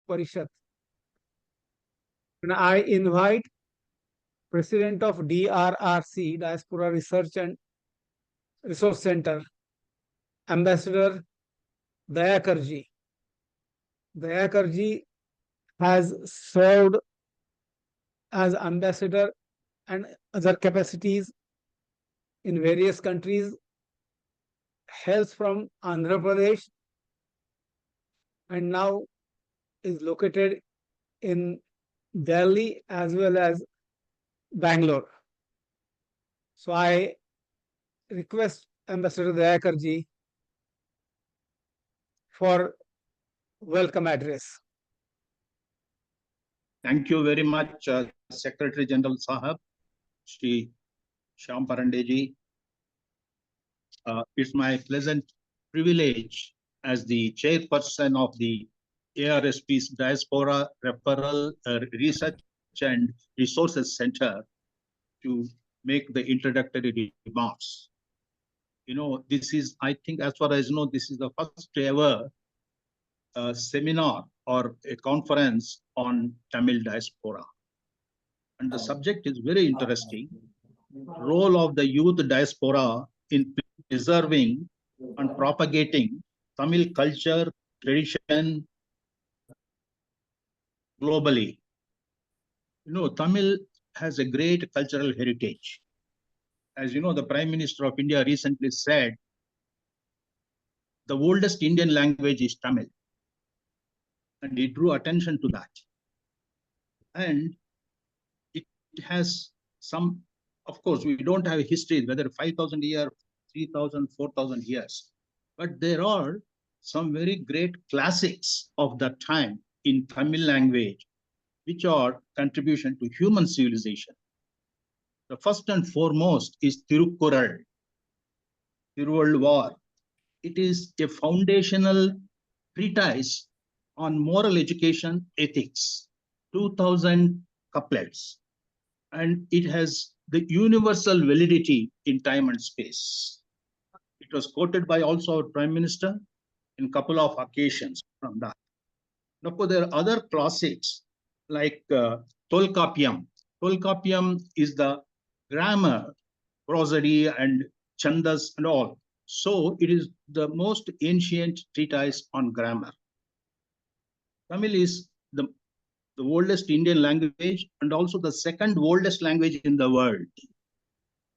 Parishad. And I invite President of DRRC, Diaspora Research and Resource Center, Ambassador Dayakar Ji. Dayakar Ji has served as ambassador and other capacities in various countries, hails from Andhra Pradesh, and now is located in Delhi as well as Bangalore. So I request Ambassador Dayakar Ji for welcome address. Thank you very much, Secretary General Sahab, Shri Shyam Parande Ji. It's my pleasant privilege as the chairperson of the ARSP's Diaspora Referral Research and Resources Center to make the introductory remarks. You know, this is, I think, as far as I know, this is the first ever seminar or a conference on Tamil diaspora. And the subject is very interesting. Role of the youth diaspora in preserving and propagating Tamil culture, tradition globally. You know, Tamil has a great cultural heritage. As you know, the Prime Minister of India recently said, the oldest Indian language is Tamil. And he drew attention to that. And it has some, of course, we don't have a history, whether 5,000 years, 3,000, 4,000 years. But there are some very great classics of that time in Tamil language, which are contribution to human civilization. The first and foremost is Tirukkural, Thiruvalluvar. It is a foundational treatise on moral education ethics, 2,000 couplets. And it has the universal validity in time and space. It was quoted by also our Prime Minister in a couple of occasions from that. Of course, there are other classics like Tolkappiyam. Tolkappiyam is the grammar, prosody and chandas and all. So it is the most ancient treatise on grammar. Tamil is the oldest Indian language and also the second oldest language in the world.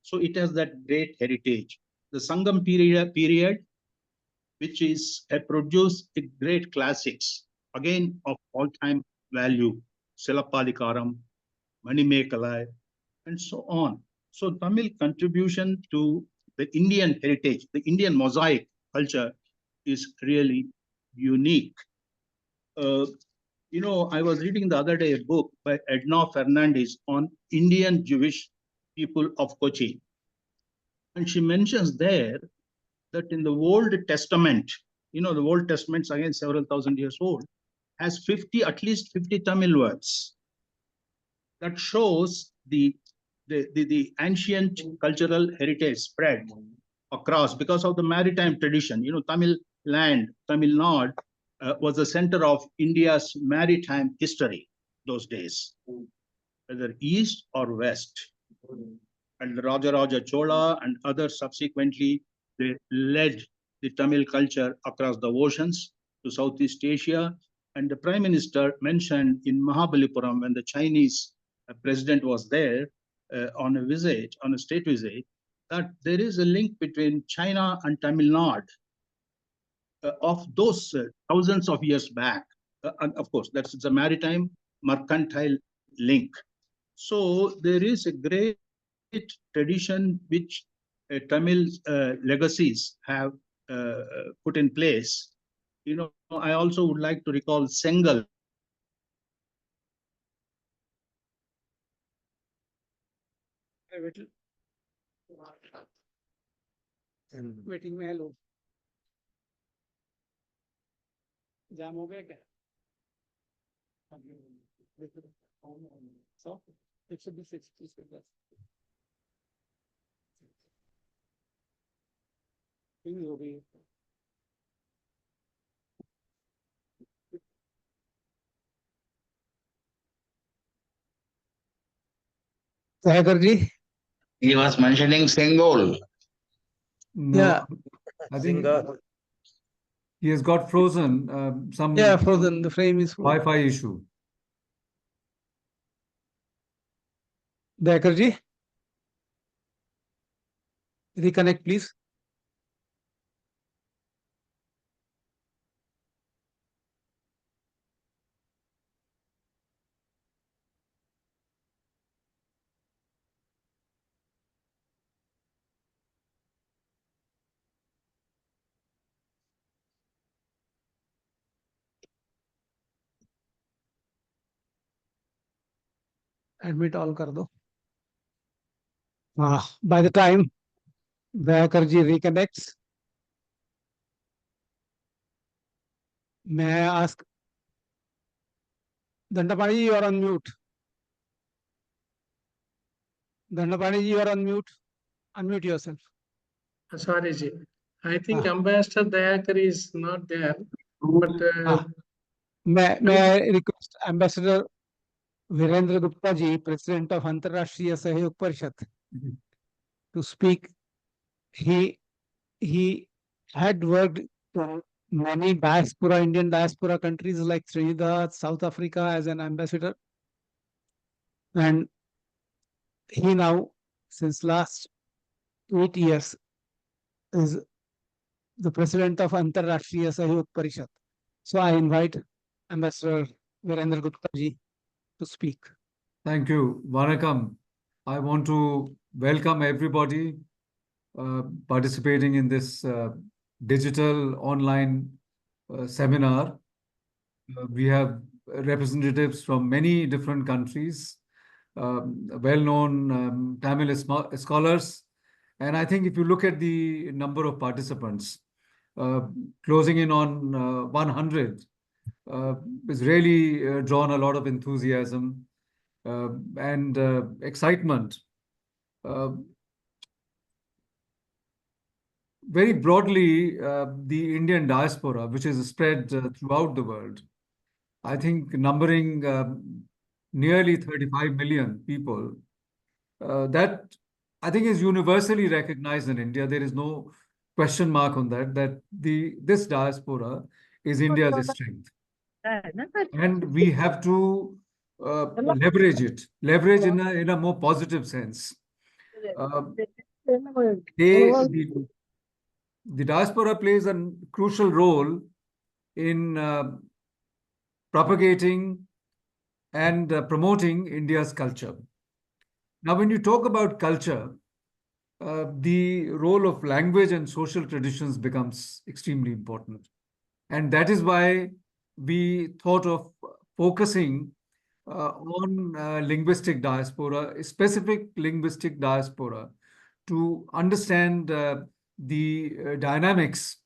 So it has that great heritage. The Sangam period which is produced great classics, again of all-time value, Silappalikaram, Manimekalai, and so on. So Tamil contribution to the Indian heritage, the Indian mosaic culture is really unique. You know, I was reading the other day a book by Edna Fernandez on Indian Jewish people of Kochi. And she mentions there that in the Old Testament, you know, the Old Testament's again several thousand years old, has at least 50 Tamil words. That shows the ancient cultural heritage spread across because of the maritime tradition. You know, Tamil land, Tamil Nadu, was the center of India's maritime history those days, whether east or west. And the Raja Chola and others subsequently, they led the Tamil culture across the oceans to Southeast Asia. And the Prime Minister mentioned in Mahabalipuram when the Chinese president was there on a state visit, that there is a link between China and Tamil Nadu of those thousands of years back. And of course, that's a maritime mercantile link. So there is a great tradition which Tamil legacies have put in place. You know, I also would like to recall Sengal. Waiting में hello. जाम हो गया क्या? So it should be 60 seconds. हो गई. Sahakar ji? He was mentioning Sengol. No, Yeah. I think he has got frozen. Some Yeah, frozen. The frame is frozen. Wi-Fi issue. Sahakar ji? Reconnect, please. Admit all kar do. By the time Sahakar ji reconnects, may I ask Dandapani ji, you are on mute. Dandapani ji, you are on mute. Unmute yourself. Sorry, Ji. I think Ambassador Dayakar is not there, but May I request Ambassador Virendra Gupta ji, President of Antarrashtriya Sahyog Parishad, to speak. He had worked for many diaspora, Indian diaspora countries like Trinidad, South Africa as an ambassador. And he now, since last 8 years, is the president of Antarrashtriya Sahyog Parishad. So I invite Ambassador Virendra Gupta ji to speak. Thank you. Vanakkam. I want to welcome everybody participating in this digital online seminar. We have representatives from many different countries, well-known Tamil scholars. And I think if you look at the number of participants, closing in on 100, has really drawn a lot of enthusiasm and excitement. Very broadly, the Indian diaspora, which is spread throughout the world, I think numbering nearly 35 million people, that I think is universally recognized in India. There is no question mark on that this diaspora is India's strength. And we have to leverage it, in a more positive sense. The diaspora plays a crucial role in propagating and promoting India's culture. Now, when you talk about culture, the role of language and social traditions becomes extremely important. And that is why we thought of focusing on linguistic diaspora, a specific linguistic diaspora, to understand the dynamics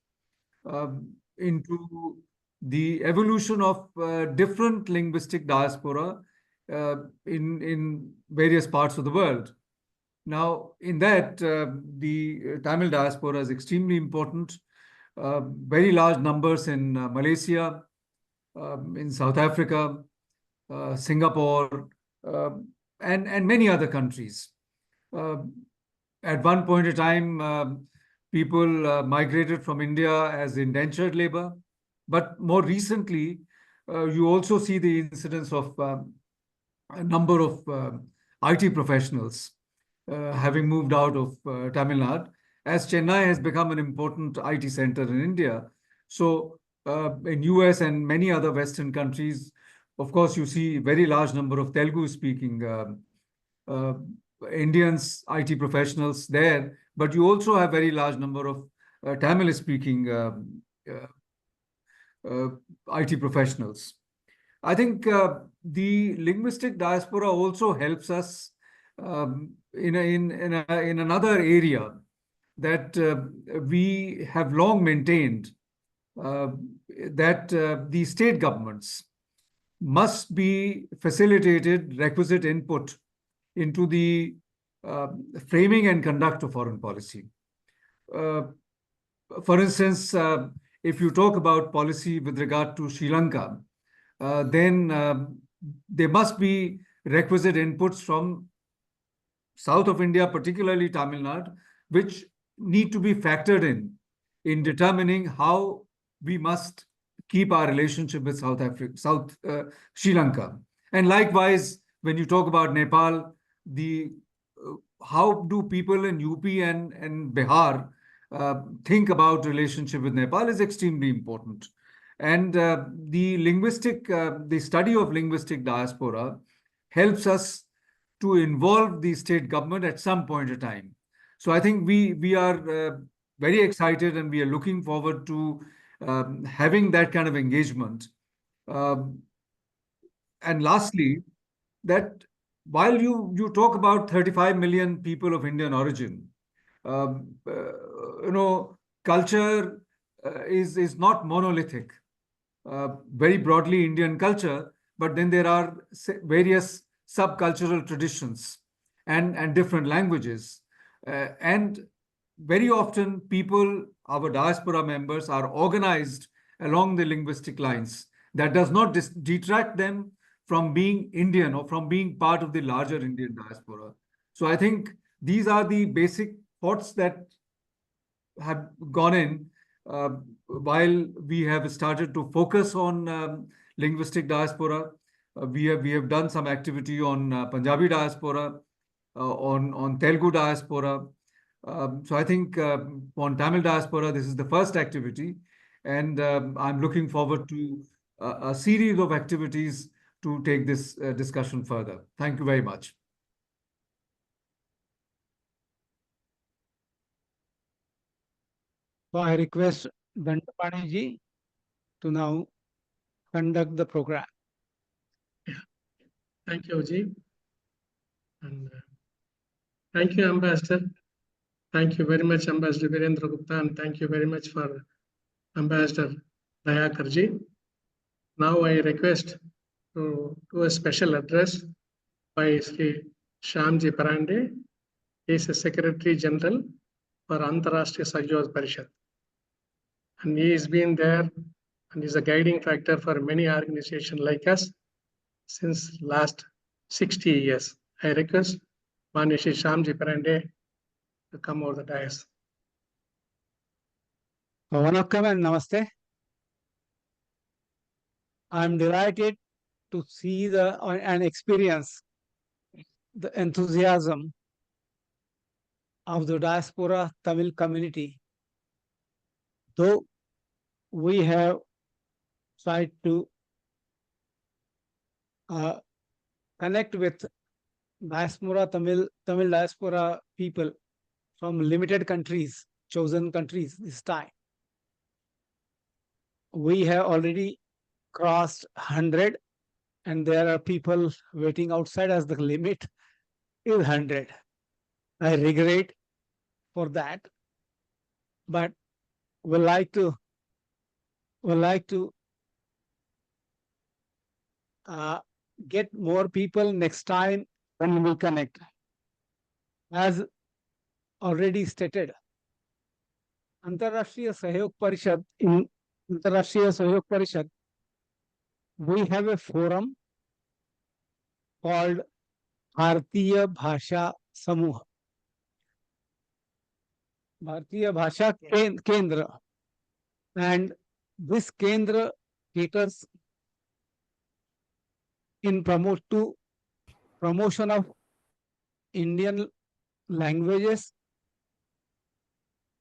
into the evolution of different linguistic diaspora in various parts of the world. Now, in that, the Tamil diaspora is extremely important. Very large numbers in Malaysia, in South Africa, Singapore, and many other countries. At one point in time, people migrated from India as indentured labor. But more recently, you also see the incidence of a number of IT professionals having moved out of Tamil Nadu, as Chennai has become an important IT center in India. So in US and many other Western countries, of course, you see a very large number of Telugu-speaking Indians, IT professionals there, but you also have very large number of Tamil-speaking IT professionals. I think the linguistic diaspora also helps us in another area that we have long maintained, that the state governments must be facilitated requisite input into the framing and conduct of foreign policy. For instance, if you talk about policy with regard to Sri Lanka, then there must be requisite inputs from south of India, particularly Tamil Nadu, which need to be factored in determining how we must keep our relationship with Sri Lanka. And likewise, when you talk about Nepal, how do people in UP and Bihar think about relationship with Nepal is extremely important. And the study of linguistic diaspora helps us to involve the state government at some point in time. So I think we are very excited and we are looking forward to having that kind of engagement. And lastly, that while you talk about 35 million people of Indian origin, culture is not monolithic. Very broadly Indian culture, but then there are various subcultural traditions and different languages. And very often people, our diaspora members, are organized along the linguistic lines. That does not detract them from being Indian or from being part of the larger Indian diaspora. So I think these are the basic thoughts that have gone in while we have started to focus on linguistic diaspora. We have done some activity on Punjabi diaspora, on Telugu diaspora. So I think on Tamil diaspora, this is the first activity, and I'm looking forward to a series of activities to take this discussion further. Thank you very much. So I request Dandapani Ji to now conduct the program. Thank you, Ji. And thank you, Ambassador. Thank you very much, Ambassador Virendra Gupta, and thank you very much for Ambassador Dayakar Ji. Now I request to do a special address by Sri Shyamji Parande. He is a Secretary General for Antarashtriya Sahyog Parishad. And he has been there and is a guiding factor for many organizations like us since last 60 years. I request Manya Shri Shyamji Parande to come over the dais. Vanakkam and Namaste. I'm delighted to see and experience the enthusiasm of the diaspora Tamil community. Though we have tried to connect with diaspora Tamil diaspora people from limited countries, chosen countries this time. We have already crossed 100 and there are people waiting outside as the limit is 100. I regret for that, but would like to get more people next time when we connect. As already stated, Antarashtriya Sahyog Parishad, in Antarashtriya Sahyog Parishad, we have a forum called Bharatiya Bhasha Samuha. Bharatiya Bhasha Kendra. And this Kendra caters in promotion of Indian languages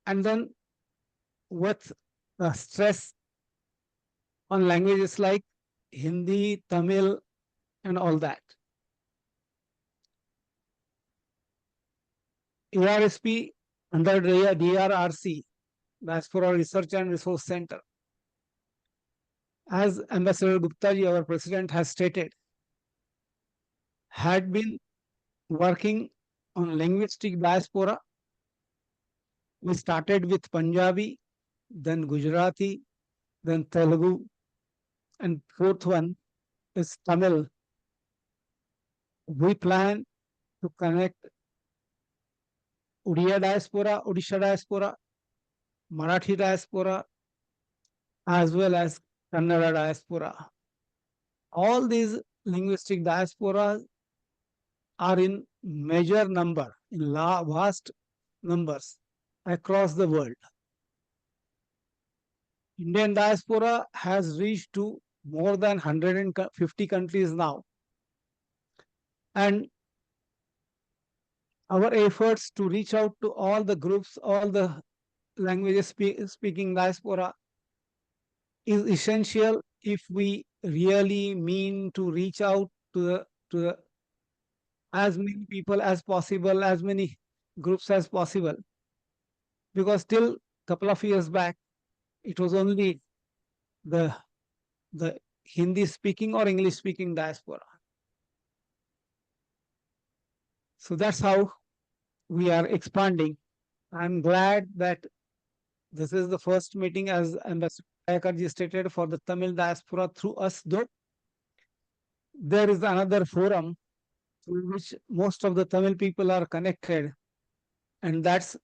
and then with stress on languages like Hindi, Tamil, and all that. ARSP under DRRC, Diaspora Research and Resource Center. As Ambassador Gupta ji, our president, has stated, had been working on linguistic diaspora. We started with Punjabi, then Gujarati, then Telugu, and fourth one is Tamil. We plan to connect Odia diaspora, Odisha diaspora, Marathi diaspora, as well as Kannada diaspora. All these linguistic diasporas are in major number, in vast numbers across the world. Indian diaspora has reached to more than 150 countries now. And our efforts to reach out to all the groups, all the languages speaking diaspora is essential if we really mean to reach out to as many people as possible, as many groups as possible. Because till a couple of years back, it was only the Hindi speaking or English speaking diaspora. So that's how we are expanding. I'm glad that this is the first meeting, as Ambassador Sivacharya Ji stated, for the Tamil diaspora through us, though there is another forum through which most of the Tamil people are connected, and that's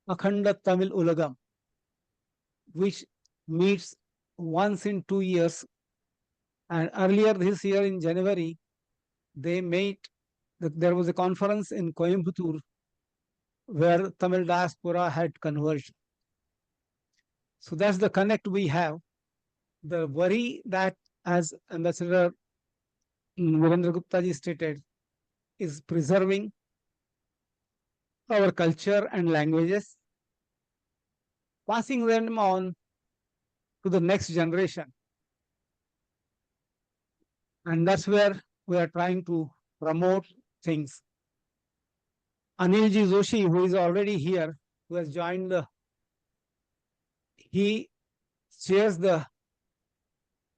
Akhanda Tamil Ulagam, which meets once in 2 years. And earlier this year in January, they made, there was a conference in Coimbatore where Tamil diaspora had converged. So that's the connect we have. The worry that, as Ambassador Virendra Gupta ji stated, is preserving our culture and languages, passing them on to the next generation. And that's where we are trying to promote things. Anilji Joshi, who is already here, who has joined he chairs the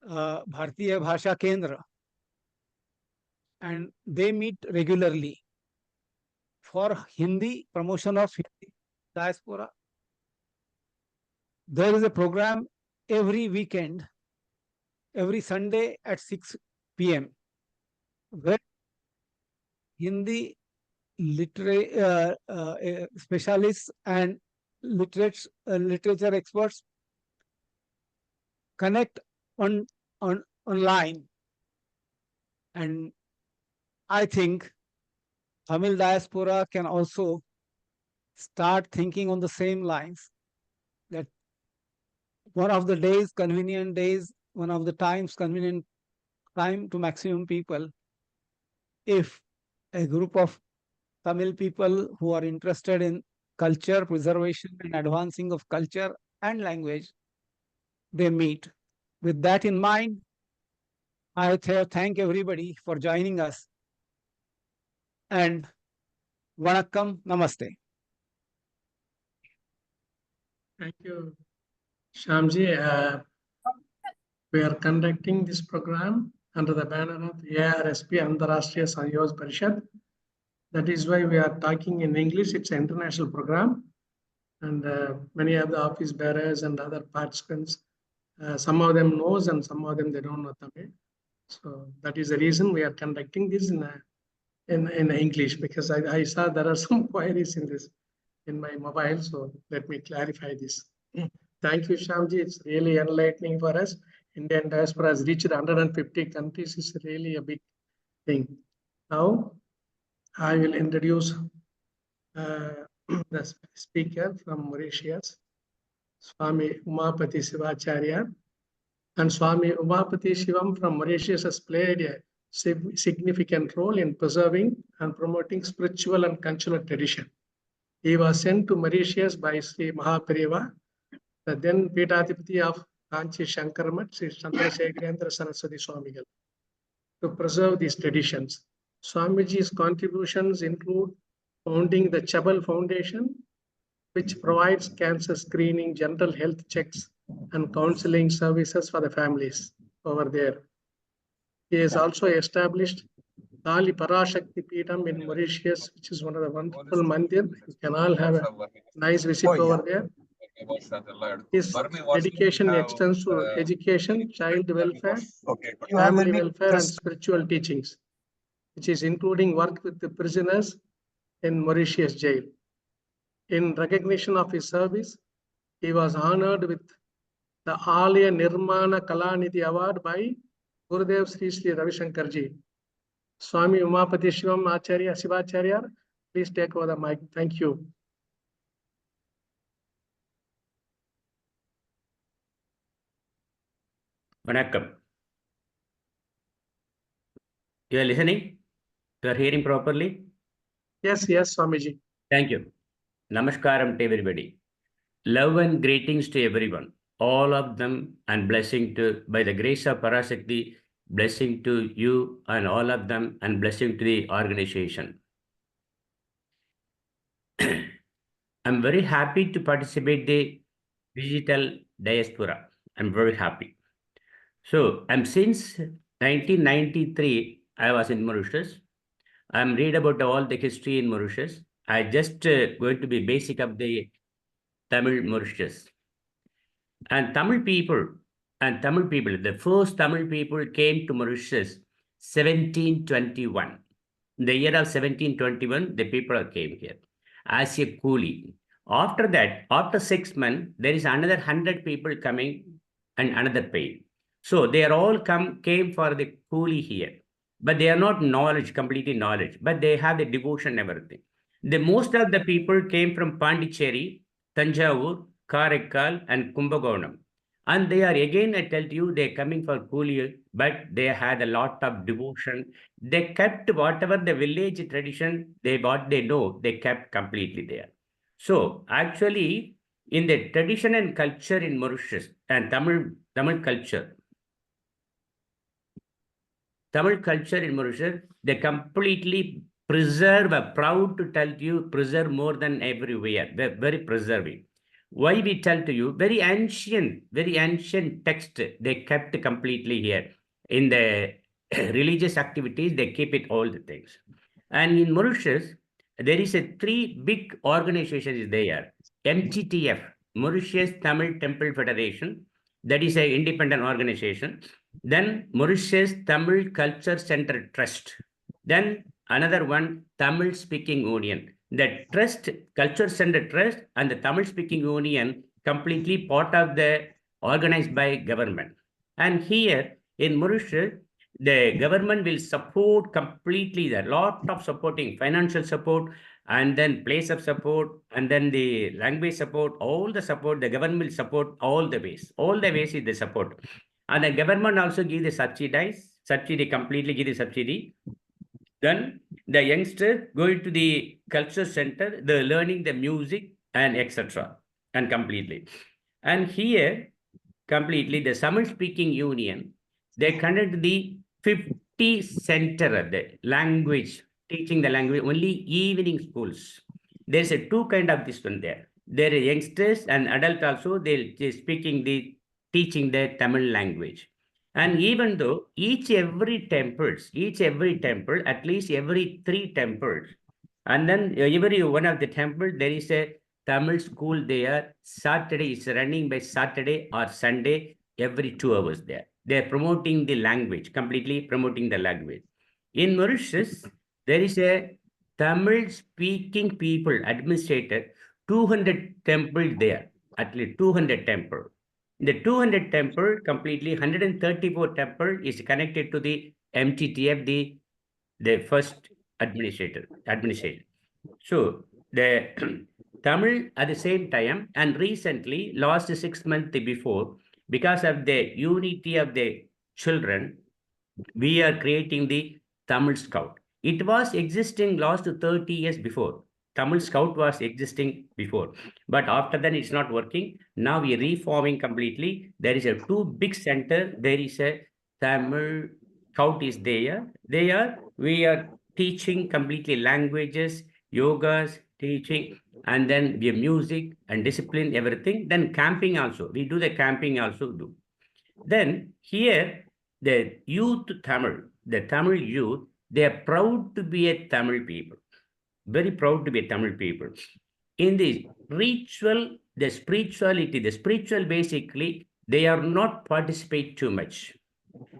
Bharatiya Bhasha Kendra, and they meet regularly for Hindi, promotion of Hindi diaspora. There is a program every weekend, every Sunday at 6 p.m. where Hindi specialists and literature experts connect online. And I think Tamil diaspora can also start thinking on the same lines, that one of the days, convenient days, one of the times, convenient time to maximum people, if a group of Tamil people who are interested in culture preservation and advancing of culture and language, they meet. With that in mind, I thank everybody for joining us. And Vanakkam, Namaste. Thank you, Shyamji. We are conducting this program under the banner of ARSP, Antarashtriya Sahyog Parishad. That is why we are talking in English. It's an international program. And many of the office bearers and other participants, some of them knows and some of them they don't know Tamil. So that is the reason we are conducting this in English, because I saw there are some queries in this in my mobile. So let me clarify this. Thank you, Shyamji. It's really enlightening for us. Indian diaspora has reached 150 countries. It's really a big thing. Now, I will introduce the speaker from Mauritius, Swamy Umapati Sivacharya. And Swamy Umapati Shivam from Mauritius has played a significant role in preserving and promoting spiritual and cultural tradition. He was sent to Mauritius by Sri Mahapariva, the then Peethadipati of Kanchi Shankarmat, Sri Chandrasekharendra Saraswati Swamigal, to preserve these traditions. Swamiji's contributions include founding the Chabal Foundation, which provides cancer screening, general health checks, and counseling services for the families over there. He has also established Kali Parashakti Peetham in Mauritius, which is one of the wonderful mandir. You can all have a nice visit over there. His dedication extends to education, child welfare, family welfare, and spiritual teachings, which is including work with the prisoners in Mauritius jail. In recognition of his service, he was honored with the Alaya Nirmana Kalanidhi Award by Gurudev Sri Sri Ravi Shankar Ji. Swamy Umapati Sivacharya, please take over the mic. Thank you. Vanakkam. You are listening? You are hearing properly? Yes, Swamiji. Thank you. Namaskaram to everybody. Love and greetings to everyone, all of them, and blessing to, by the grace of Parasakti, blessing to you and all of them, and blessing to the organization. I'm very happy to participate the digital diaspora. I'm very happy. So I'm since 1993, I was in Mauritius. I'm read about all the history in Mauritius. I just going to be basic of the Tamil Mauritius. And Tamil people, the first Tamil people came to Mauritius 1721. In the year of 1721, the people came here as a coolie. After that, after 6 months, there is another 100 people coming and another paid. So they are all came for the coolie here. But they are not completely knowledge, but they have the devotion, everything. The most of the people came from Pondicherry, Tanjavur, Karaikal, and Kumbakonam. And they are, again, I tell you, they're coming for coolie, but they had a lot of devotion. They kept whatever the village tradition, what they know, they kept completely there. So actually, in the tradition and culture in Mauritius and Tamil culture in Mauritius, they completely preserve, proud to tell you, preserve more than everywhere. They're very preserving. Why we tell to you, very ancient text, they kept completely here. In the religious activities, they keep it all the things. And in Mauritius, there is a 3 big organizations there. MTTF, Mauritius Tamil Temple Federation, that is an independent organization. Then Mauritius Tamil Culture Center Trust. Then another one, Tamil Speaking Union. The trust, Culture Center Trust and the Tamil Speaking Union completely part of the organized by government. And here in Mauritius, the government will support completely, a lot of supporting, financial support, and then place of support, and then the language support, all the support, the government will support all the ways is the support. And the government also give the subsidy, completely give the subsidy. Then the youngsters going to the culture center, they're learning the music and etc. and completely. And here, completely, the Tamil Speaking Union, they conduct the 50 center of the language, teaching the language, only evening schools. There's a 2 kind of this one there. There are youngsters and adult also, they're teaching the Tamil language. And even though each every temple, at least every 3 temples, and then every one of the temple, there is a Tamil school there. Saturday is running by Saturday or Sunday, every 2 hours there. They're promoting the language, completely promoting the language. In Mauritius, there is a Tamil speaking people administrator, 200 temple there, at least 200 temple. The 200 temple, completely 134 temple is connected to the MTTF, the first administrator. So the Tamil at the same time, and recently, last 6 months before, because of the unity of the children, we are creating the Tamil Scout. It was existing last 30 years before. Tamil Scout was existing before, but after that it's not working. Now we are reforming completely. There is a 2 big center. There is a Tamil Scout is there. We are teaching completely languages, yogas, teaching, and then we have music and discipline, everything. Then camping also. We do the camping also do. Then here, the youth Tamil, the Tamil youth, they are proud to be a Tamil people. Very proud to be a Tamil people. In the ritual, the spiritual basically, they are not participate too much.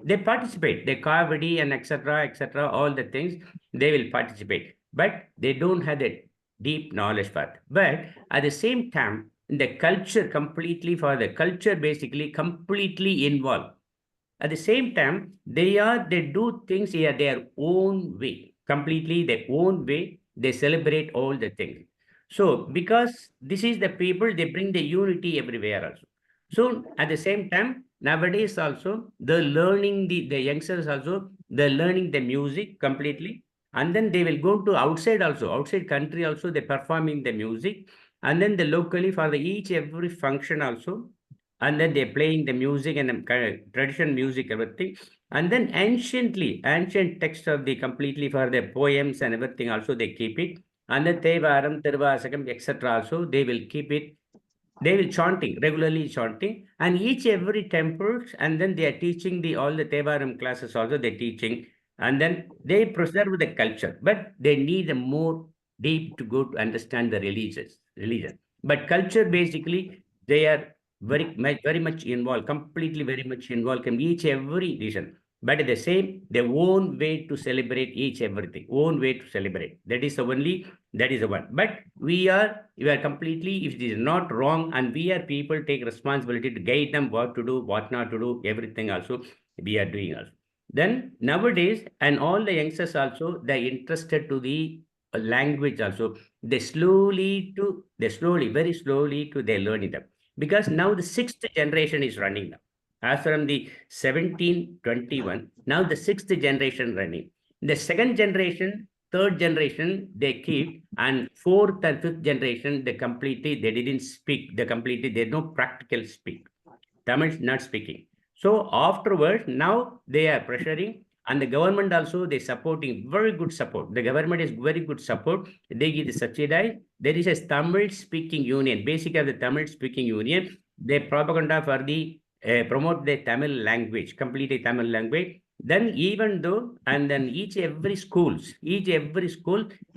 They participate, they kavadi and etc., all the things, they will participate. But they don't have the deep knowledge part. But at the same time, the culture completely, for the culture basically completely involved. At the same time, they do things here their own way, completely their own way. They celebrate all the things. So because this is the people, they bring the unity everywhere also. So at the same time, nowadays also, they're learning the youngsters also, they're learning the music completely. And then they will go to outside also, outside country also, they're performing the music. And then the locally for the each every function also, and then they're playing the music and traditional music, everything. And then ancient text of the completely for the poems and everything also they keep it. And then Thevaram, Tiruvasakam, etc. also they will keep it. They will chanting, regularly chanting, and each every temples, and then they are teaching all the Thevaram classes also they're teaching, and then they preserve the culture, but they need a more deep to go to understand the religion. But culture basically they are very much involved, completely very much involved in each every region. But at the same, their own way to celebrate each everything, own way to celebrate. That is the one. But we are completely, if it is not wrong, and we are people take responsibility to guide them what to do, what not to do, everything also we are doing also. Then nowadays, and all the youngsters also, they're interested to the language also. Very slowly they're learning them. Because now the 6th generation is running now. As from the 1721, now the 6th generation running. The 2nd generation, 3rd generation, they keep, and 4th and 5th generation, they didn't speak, they no practical speak. Tamil not speaking. So afterwards, now they are pressuring, and the government also, they supporting, very good support. The government is very good support. They give the subsidy. There is a Tamil speaking union, basically the Tamil speaking union. They propaganda for the promote the Tamil language, completely Tamil language. Then even though, and then each every school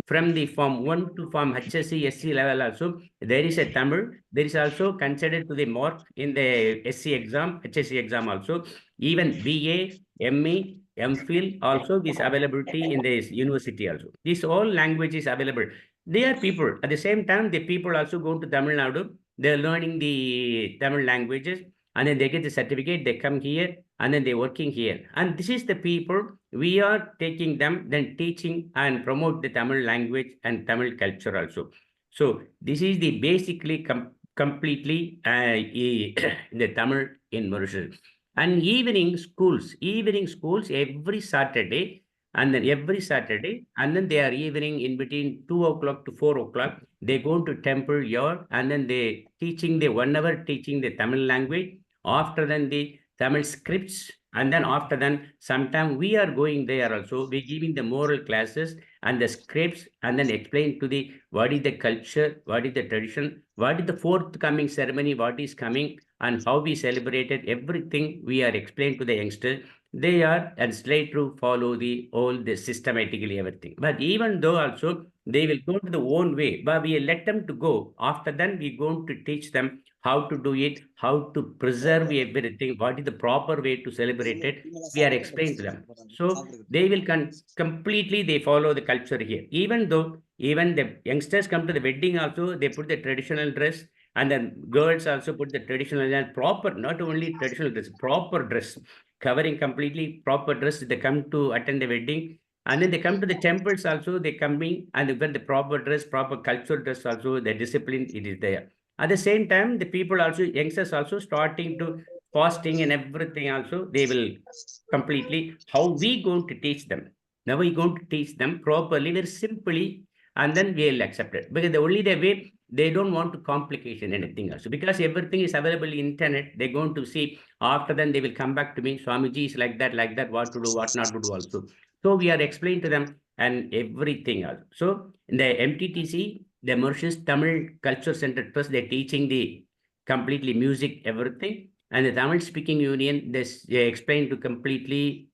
from the Form 1 to Form HSC, SC level also, there is a Tamil. There is also considered to the mark in the SC exam, HSC exam also. Even BA, ME, MPhil also is availability in the university also. These all languages available. They are people. At the same time, the people also go to Tamil Nadu. They're learning the Tamil languages, and then they get the certificate, they come here, and then they're working here. And this is the people, we are taking them, then teaching and promote the Tamil language and Tamil culture also. So this is the basically completely the Tamil in Mauritius. And evening schools every Saturday, and then they are evening in between 2 o'clock to 4 o'clock, they go to temple here, and then they teaching the 1 hour teaching the Tamil language. After then the Tamil scripts, and then after then, sometime we are going there also, we giving the moral classes and the scripts, and then explain to the what is the culture, what is the tradition, what is the forthcoming ceremony, what is coming, and how we celebrated everything. We are explained to the youngsters. They are and straight to follow all the systematically everything. But even though also they will go to the own way, but we let them to go. After then, we going to teach them how to do it, how to preserve everything, what is the proper way to celebrate it. We are explaining to them. So they will completely, they follow the culture here. Even though, even the youngsters come to the wedding also, they put the traditional dress, and then girls also put the traditional and proper, not only traditional dress, proper dress, covering completely proper dress. They come to attend the wedding, and then they come to the temples also, they coming and they wear the proper dress, proper cultural dress also, the discipline, it is there. At the same time, the people also, youngsters also starting to fasting and everything also, they will completely, how we going to teach them? Now we going to teach them properly, very simply, and then we will accept it. Because the only the way, they don't want to complication anything else. Because everything is available in internet, they're going to see, after then they will come back to me, Swamiji is like that, what to do, what not to do also. So we are explaining to them and everything else. So in the MTTC, the Mauritius Tamil Culture Center Trust, they're teaching the completely music, everything. And the Tamil Speaking Union, they explain to completely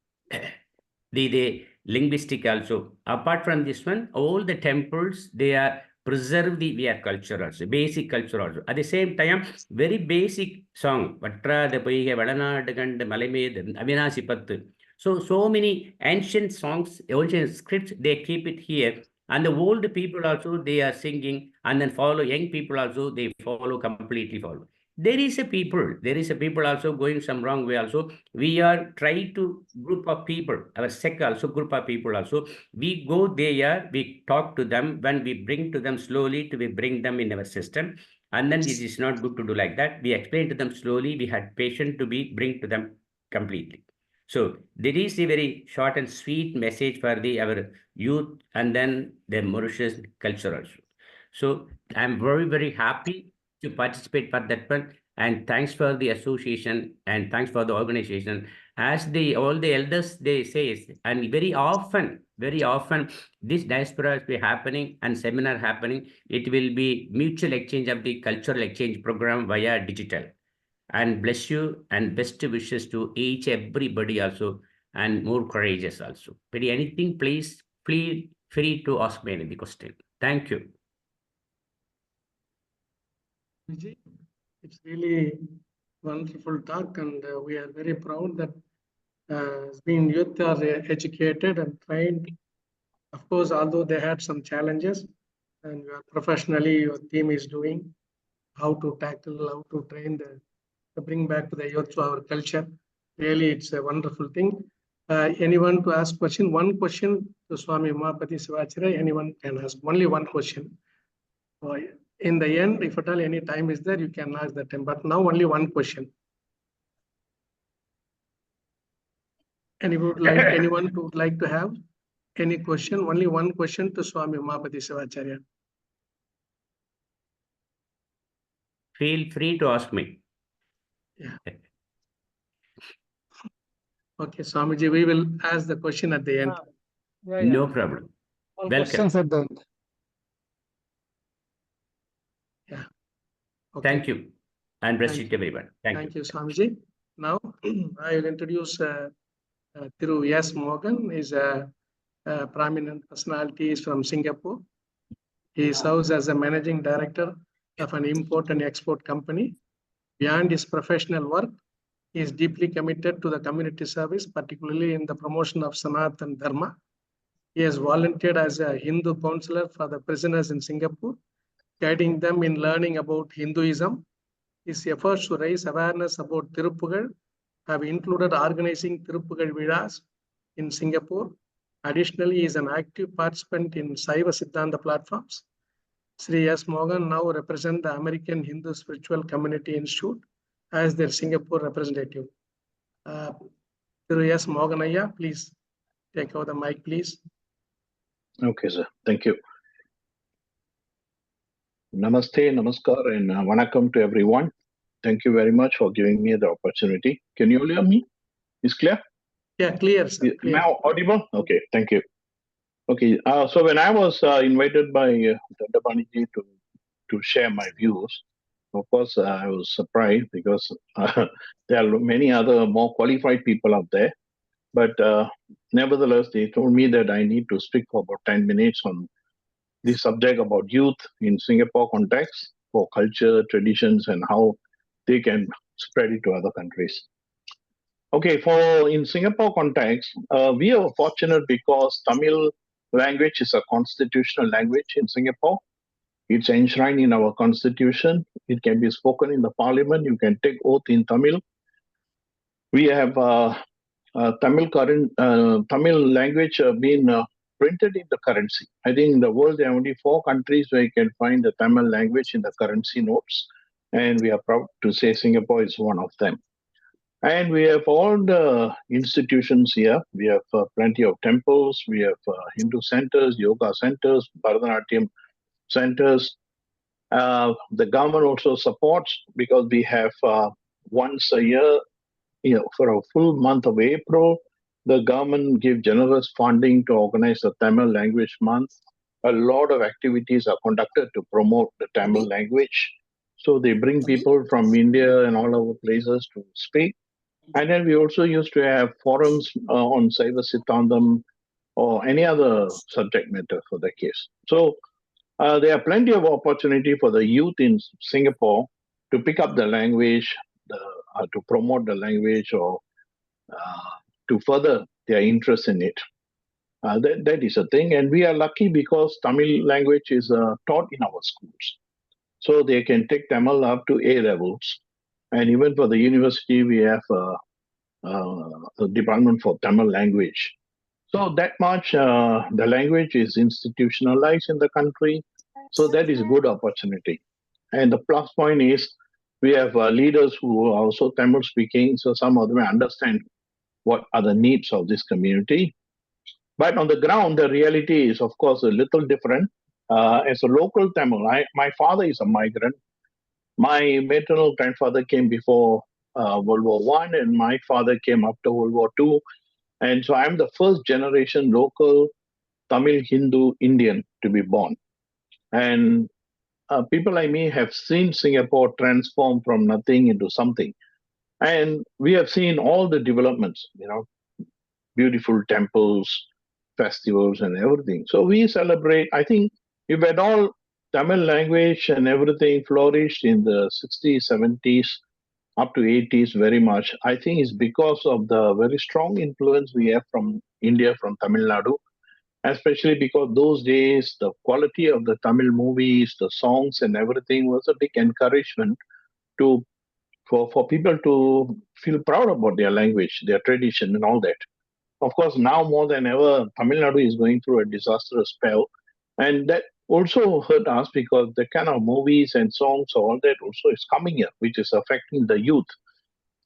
the linguistic also. Apart from this one, all the temples, they are preserve their culture also, basic culture also. At the same time, very basic song, Vatra the Poiga Vadanadagand Malamed Avinasi Pattu. So many ancient songs, ancient scripts, they keep it here. And the old people also, they are singing, and then follow, young people also, they completely follow. There is a people also going some wrong way also. We are trying to group of people, our sect also, group of people also. We go there, we talk to them. When we bring to them slowly, we bring them in our system. And then it is not good to do like that. We explain to them slowly. We had patience to bring to them completely. So there is a very short and sweet message for our youth and then the Mauritius culture also. So I'm very, very happy to participate for that one. And thanks for the association and thanks for the organization. As all the elders, they say, and very often, this diaspora will be happening and seminar happening. It will be mutual exchange of the cultural exchange program via digital. And bless you and best wishes to everybody also and more courageous also. But anything, please feel free to ask me any question. Thank you. Vijay, it's really wonderful talk, and we are very proud that being youth are educated and trained. Of course, although they had some challenges, and professionally your team is doing how to tackle, how to train to bring back to the youth to our culture. Really, it's a wonderful thing. Anyone to ask question? One question to Swamy Umapati Sivacharya. Anyone can ask only one question. In the end, if at all any time is there, you can ask that time. But now only one question. Anyone would like to have any question? Only one question to Swamy Umapati Sivacharya. Feel free to ask me. Yeah. Okay, Swamiji, we will ask the question at the end. No problem. All Welcome. questions at the end. Yeah. Okay. Thank you. And bless you everyone. Thank you, Swamiji. Now I will introduce Thiru S. Morgan. Is a prominent personality is from Singapore. He serves as a managing director of an import and export company. Beyond his professional work, he is deeply committed to the community service, particularly in the promotion of Sanatana Dharma. He has volunteered as a Hindu counselor for the prisoners in Singapore, guiding them in learning about Hinduism. His efforts to raise awareness about Tiruppugal have included organizing Tiruppugal Vilas in Singapore. Additionally, he is an active participant in Saiva Siddhanta platforms. Sri S. Morgan now represents the American Hindu Spiritual Community Institute as their Singapore representative. Thiru S. Morganaya, please take over the mic, please. Okay, sir. Thank you. Namaste, namaskar, and vanakkam to everyone. Thank you very much for giving me the opportunity. Can you all hear me? Is clear? Yeah, clear, sir. Clear. Now audible? Okay, thank you. Okay, so when I was invited by Dandapaniji to share my views, of course, I was surprised because there are many other more qualified people out there. But nevertheless, they told me that I need to speak for about 10 minutes on the subject about youth in Singapore context for culture, traditions, and how they can spread it to other countries. Okay, in Singapore context, we are fortunate because Tamil language is a constitutional language in Singapore. It's enshrined in our constitution. It can be spoken in the parliament. You can take oath in Tamil. We have Tamil language being printed in the currency. I think in the world there are only 4 countries where you can find the Tamil language in the currency notes, and we are proud to say Singapore is one of them. And we have all the institutions here. We have plenty of temples. We have Hindu centers, yoga centers, Bharatanatyam centers. The government also supports because we have once a year, for a full month of April, the government gives generous funding to organize the Tamil language month. A lot of activities are conducted to promote the Tamil language. So they bring people from India and all over places to speak. And then we also used to have forums on Saiva Siddhantam or any other subject matter for the case. So there are plenty of opportunity for the youth in Singapore to pick up the language, to promote the language, or to further their interest in it. That is a thing. And we are lucky because Tamil language is taught in our schools. So they can take Tamil up to A levels. And even for the university, we have a department for Tamil language. So that much, the language is institutionalized in the country. So that is a good opportunity. And the plus point is we have leaders who are also Tamil speaking. So some of them understand what are the needs of this community. But on the ground, the reality is, of course, a little different. As a local Tamil, my father is a migrant. My maternal grandfather came before World War One, and my father came after World War Two. And so I'm the first generation local Tamil Hindu Indian to be born. And people like me have seen Singapore transform from nothing into something. And we have seen all the developments, beautiful temples, festivals, and everything. So we celebrate, I think, if at all Tamil language and everything flourished in the 60s, 70s, up to 80s very much, I think it's because of the very strong influence we have from India, from Tamil Nadu, especially because those days the quality of the Tamil movies, the songs and everything was a big encouragement to for people to feel proud about their language, their tradition and all that. Of course, now more than ever, Tamil Nadu is going through a disastrous spell. And that also hurt us because the kind of movies and songs, all that also is coming here, which is affecting the youth.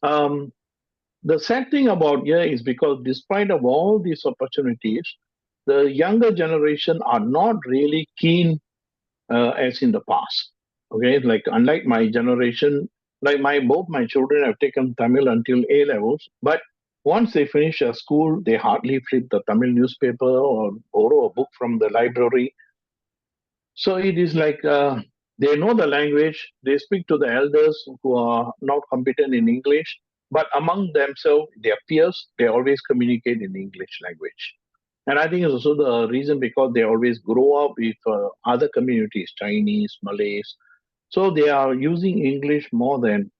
The sad thing about here is because despite of all these opportunities, the younger generation are not really keen as in the past. Okay, like unlike my generation, like both my children have taken Tamil until A levels, but once they finish school, they hardly flip the Tamil newspaper or borrow a book from the library. So it is like they know the language, they speak to the elders who are not competent in English, but among themselves, their peers, they always communicate in English language. And I think it's also the reason because they always grow up with other communities, Chinese, Malays. So they are using English more than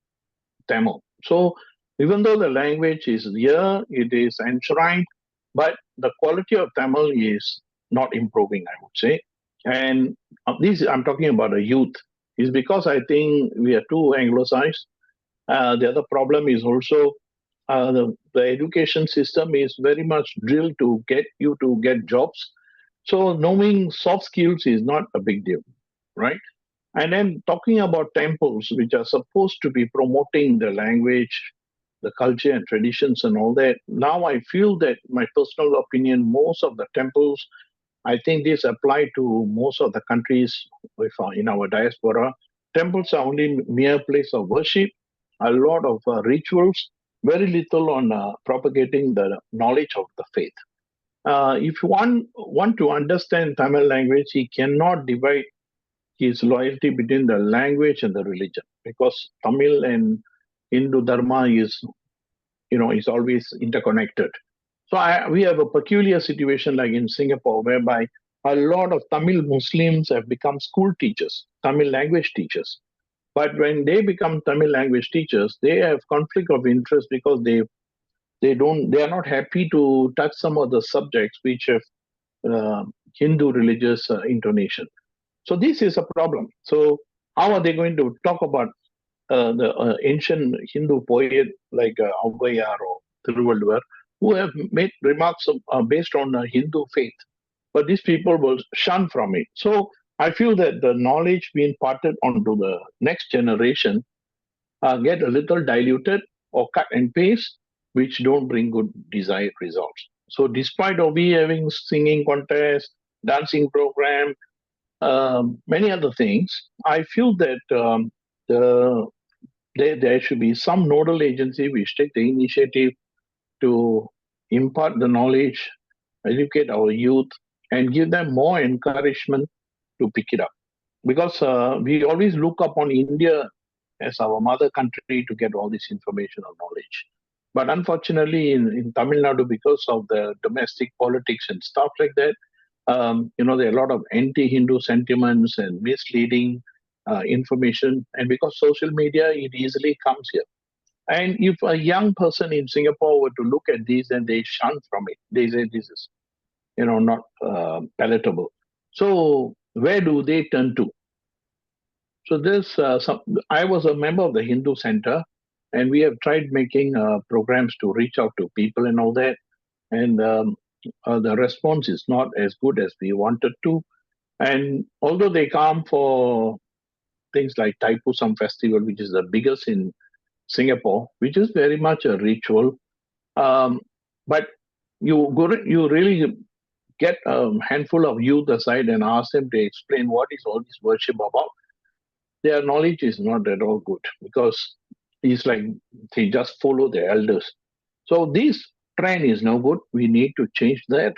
Tamil. So even though the language is here, it is enshrined, but the quality of Tamil is not improving, I would say. And this I'm talking about the youth, is because I think we are too anglicized. The other problem is also the education system is very much drilled to get you to get jobs. So knowing soft skills is not a big deal, right? And then talking about temples, which are supposed to be promoting the language, the culture and traditions and all that. Now I feel that my personal opinion, most of the temples, I think this apply to most of the countries in our diaspora. Temples are only mere place of worship, a lot of rituals, very little on propagating the knowledge of the faith. If one want to understand Tamil language, he cannot divide his loyalty between the language and the religion, because Tamil and Hindu Dharma is always interconnected. So we have a peculiar situation like in Singapore, whereby a lot of Tamil Muslims have become school teachers, Tamil language teachers. But when they become Tamil language teachers, they have conflict of interest because they are not happy to touch some of the subjects which have Hindu religious intonation. So this is a problem. So how are they going to talk about the ancient Hindu poet like Auvayar or Thiruvalluvar, who have made remarks based on Hindu faith? But these people will shun from it. So I feel that the knowledge being imparted onto the next generation get a little diluted or cut and paste, which don't bring good desired results. So despite of we having singing contest, dancing program, many other things, I feel that there should be some nodal agency which take the initiative to impart the knowledge, educate our youth, and give them more encouragement to pick it up. Because we always look upon India as our mother country to get all this information or knowledge. But unfortunately, in Tamil Nadu, because of the domestic politics and stuff like that, there are a lot of anti-Hindu sentiments and misleading information. And because social media, it easily comes here. And if a young person in Singapore were to look at these, then they shun from it. They say this is, not palatable. So where do they turn to? So I was a member of the Hindu Center, and we have tried making programs to reach out to people and all that. And the response is not as good as we wanted to. And although they come for things like Thaipusam Festival, which is the biggest in Singapore, which is very much a ritual, but you really get a handful of youth aside and ask them to explain what is all this worship about. Their knowledge is not at all good because it's like they just follow their elders. So this trend is no good. We need to change that.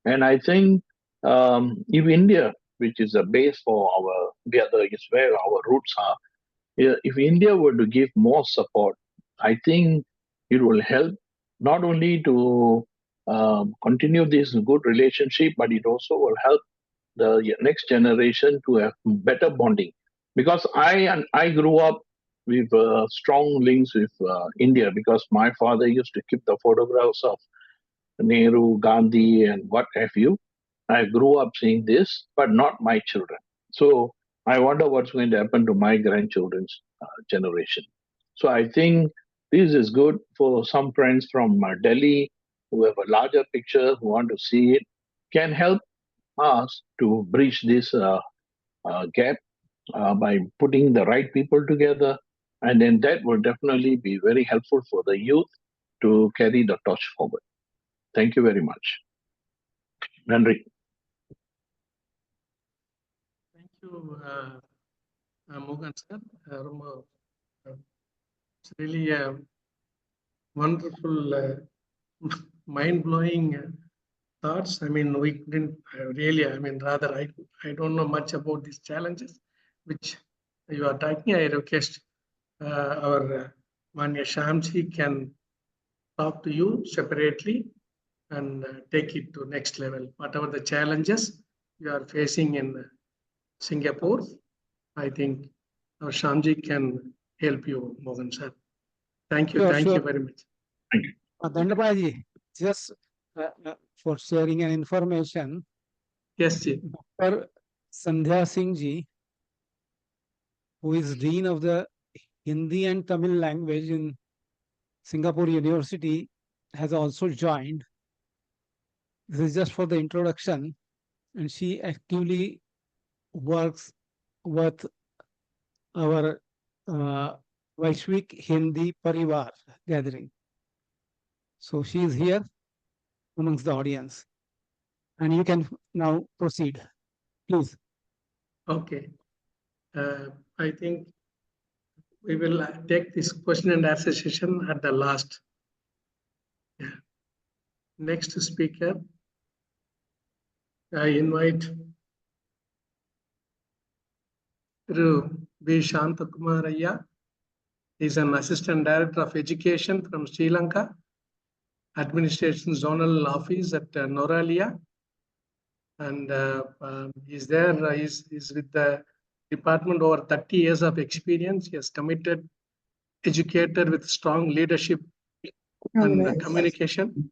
And I think if India, which is the base for is where our roots are, if India were to give more support, I think it will help not only to continue this good relationship, but it also will help the next generation to have better bonding. Because I grew up with strong links with India because my father used to keep the photographs of Nehru, Gandhi, and what have you. I grew up seeing this, but not my children. So I wonder what's going to happen to my grandchildren's generation. So I think this is good for some friends from Delhi who have a larger picture, who want to see it, can help us to bridge this gap by putting the right people together. And then that will definitely be very helpful for the youth to carry the torch forward. Thank you very much. Nandri. Thank you, Mohan sir. It's really a wonderful, mind-blowing thoughts. I mean, we didn't really, I mean, rather, I don't know much about these challenges which you are talking. I request our Manya Shamji can talk to you separately and take it to next level. Whatever the challenges you are facing in Singapore, I think our Shamji can help you, Mohan sir. Thank you. Thank you very much. Thank you. Dandapaji, just for sharing an information. Yes, Ji. Dr. Sandhya Singh Ji, who is Dean of the Hindi and Tamil language in Singapore University, has also joined. This is just for the introduction, and she actively works with our Vaishvik Hindi Parivar gathering. So she is here amongst the audience, and you can now proceed, please. Okay. I think we will take this question and answer session at the last. Yeah. Next speaker, I invite Thiru V. Shanthakumar. He is an Assistant Director of Education from Sri Lanka, Administration Zonal Office at Noralia, and he's there. He's with the department over 30 years of experience. He is committed educator with strong leadership and communication.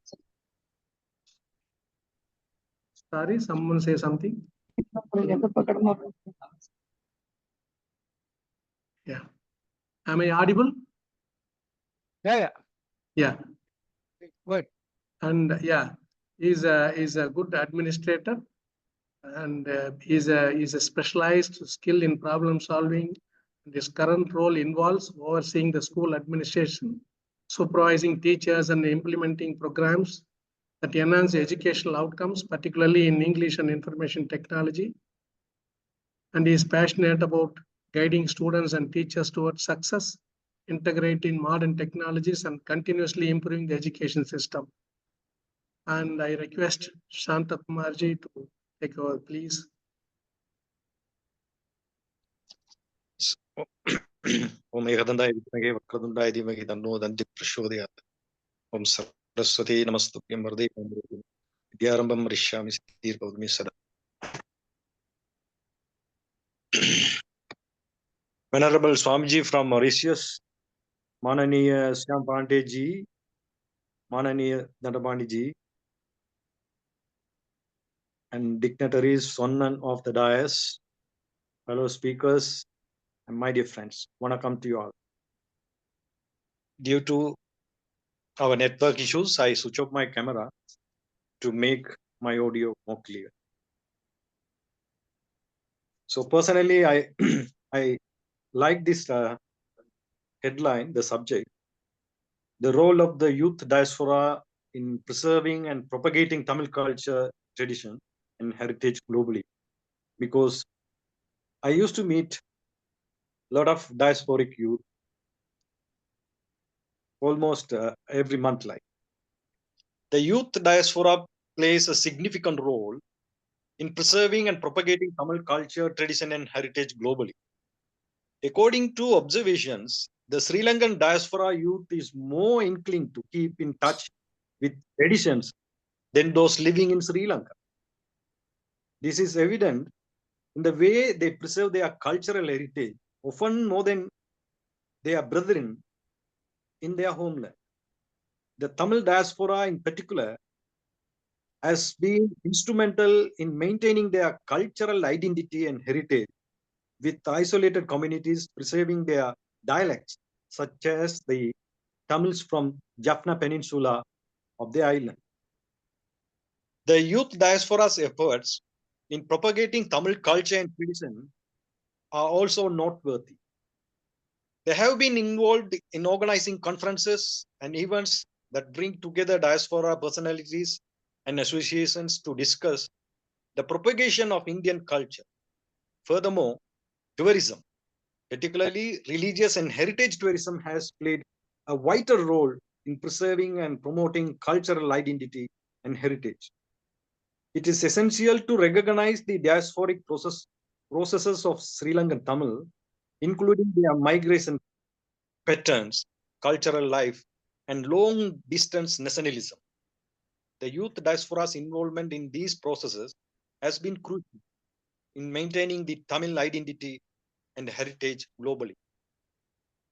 Sorry, someone say something. Yeah. Am I audible? Yeah. Yeah. Good. And yeah, he's a good administrator, and he's a specialized skill in problem solving. His current role involves overseeing the school administration, supervising teachers, and implementing programs that enhance educational outcomes, particularly in English and information technology. And he is passionate about guiding students and teachers towards success, integrating modern technologies, and continuously improving the education system. And I request Shanthakumar Ji to take over, please. Om Ekadandaya Vidmage Vakradundaya Dhimagi Tanno Danti Prachodayat. Om Saraswati Namastubhyam Vardhipam Vidyarambham Rishyami Siddhir Gautami Sada. Venerable Swamiji from Mauritius, Mananiya Syam Pandey Ji, Mananiya Dandapani Ji, and dignitaries, Sonnan of the dais, fellow speakers, and my dear friends, want to come to you all. Due to our network issues, I switch off my camera to make my audio more clear. So personally, I I like this headline, the subject, the role of the youth diaspora in preserving and propagating Tamil culture, tradition, and heritage globally. Because I used to meet a lot of diasporic youth almost every month. Like the youth diaspora plays a significant role in preserving and propagating Tamil culture, tradition, and heritage globally. According to observations, the Sri Lankan diaspora youth is more inclined to keep in touch with traditions than those living in Sri Lanka. This is evident in the way they preserve their cultural heritage, often more than their brethren in their homeland. The Tamil diaspora in particular has been instrumental in maintaining their cultural identity and heritage, with isolated communities preserving their dialects, such as the Tamils from Jaffna Peninsula of the island. The youth diaspora's efforts in propagating Tamil culture and tradition are also noteworthy. They have been involved in organizing conferences and events that bring together diaspora personalities and associations to discuss the propagation of Indian culture. Furthermore, tourism, particularly religious and heritage tourism, has played a vital role in preserving and promoting cultural identity and heritage. It is essential to recognize the diasporic processes of Sri Lankan Tamil, including their migration patterns, cultural life, and long-distance nationalism. The youth diaspora's involvement in these processes has been crucial in maintaining the Tamil identity and heritage globally.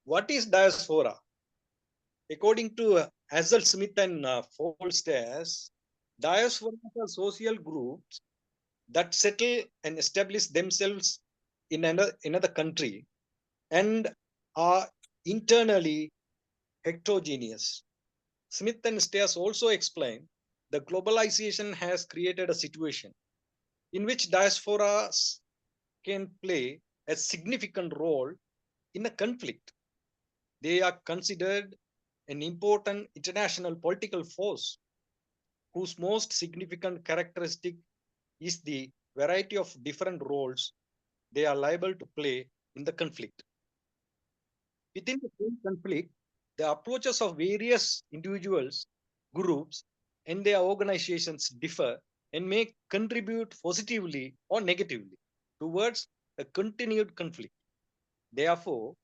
What is diaspora? According to Hazel Smith and Folsters, diaspora are social groups that settle and establish themselves in another country and are internally heterogeneous. Smith and Stairs also explain that globalization has created a situation in which diasporas can play a significant role in a conflict. They are considered an important international political force whose most significant characteristic is the variety of different roles they are liable to play in the conflict. Within the same conflict, the approaches of various individuals, groups, and their organizations differ and may contribute positively or negatively towards a continued conflict. Therefore,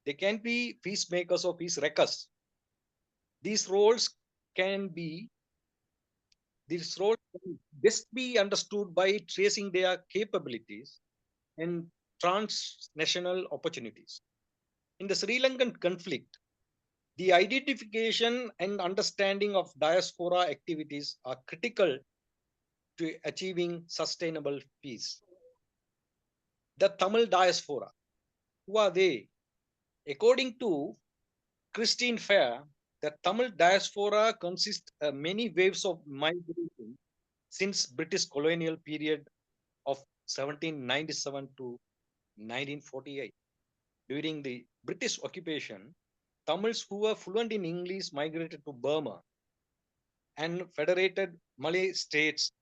they can be peacemakers or peace wreckers. These roles can best be understood by tracing their capabilities and transnational opportunities. In the Sri Lankan conflict, the identification and understanding of diaspora activities are critical to achieving sustainable peace. The Tamil diaspora, who are they? According to Christine Fair, the Tamil diaspora consists of many waves of migration since British colonial period of 1797 to 1948. During the British occupation, Tamils who were fluent in English migrated to Burma and federated Malay states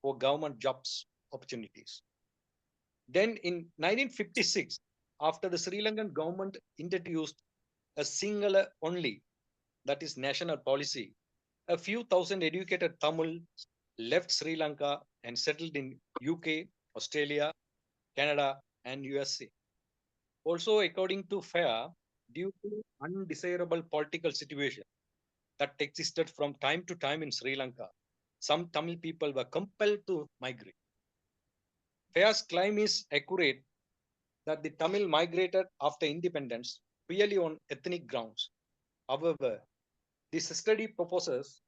for government jobs opportunities. Then in 1956, after the Sri Lankan government introduced a singular only, that is national policy, a few thousand educated Tamils left Sri Lanka and settled in UK, Australia, Canada, and USA. Also, according to Fair, due to undesirable political situation that existed from time to time in Sri Lanka, some Tamil people were compelled to migrate. Fair's claim is accurate that the Tamil migrated after independence purely on ethnic grounds. However, this study proposes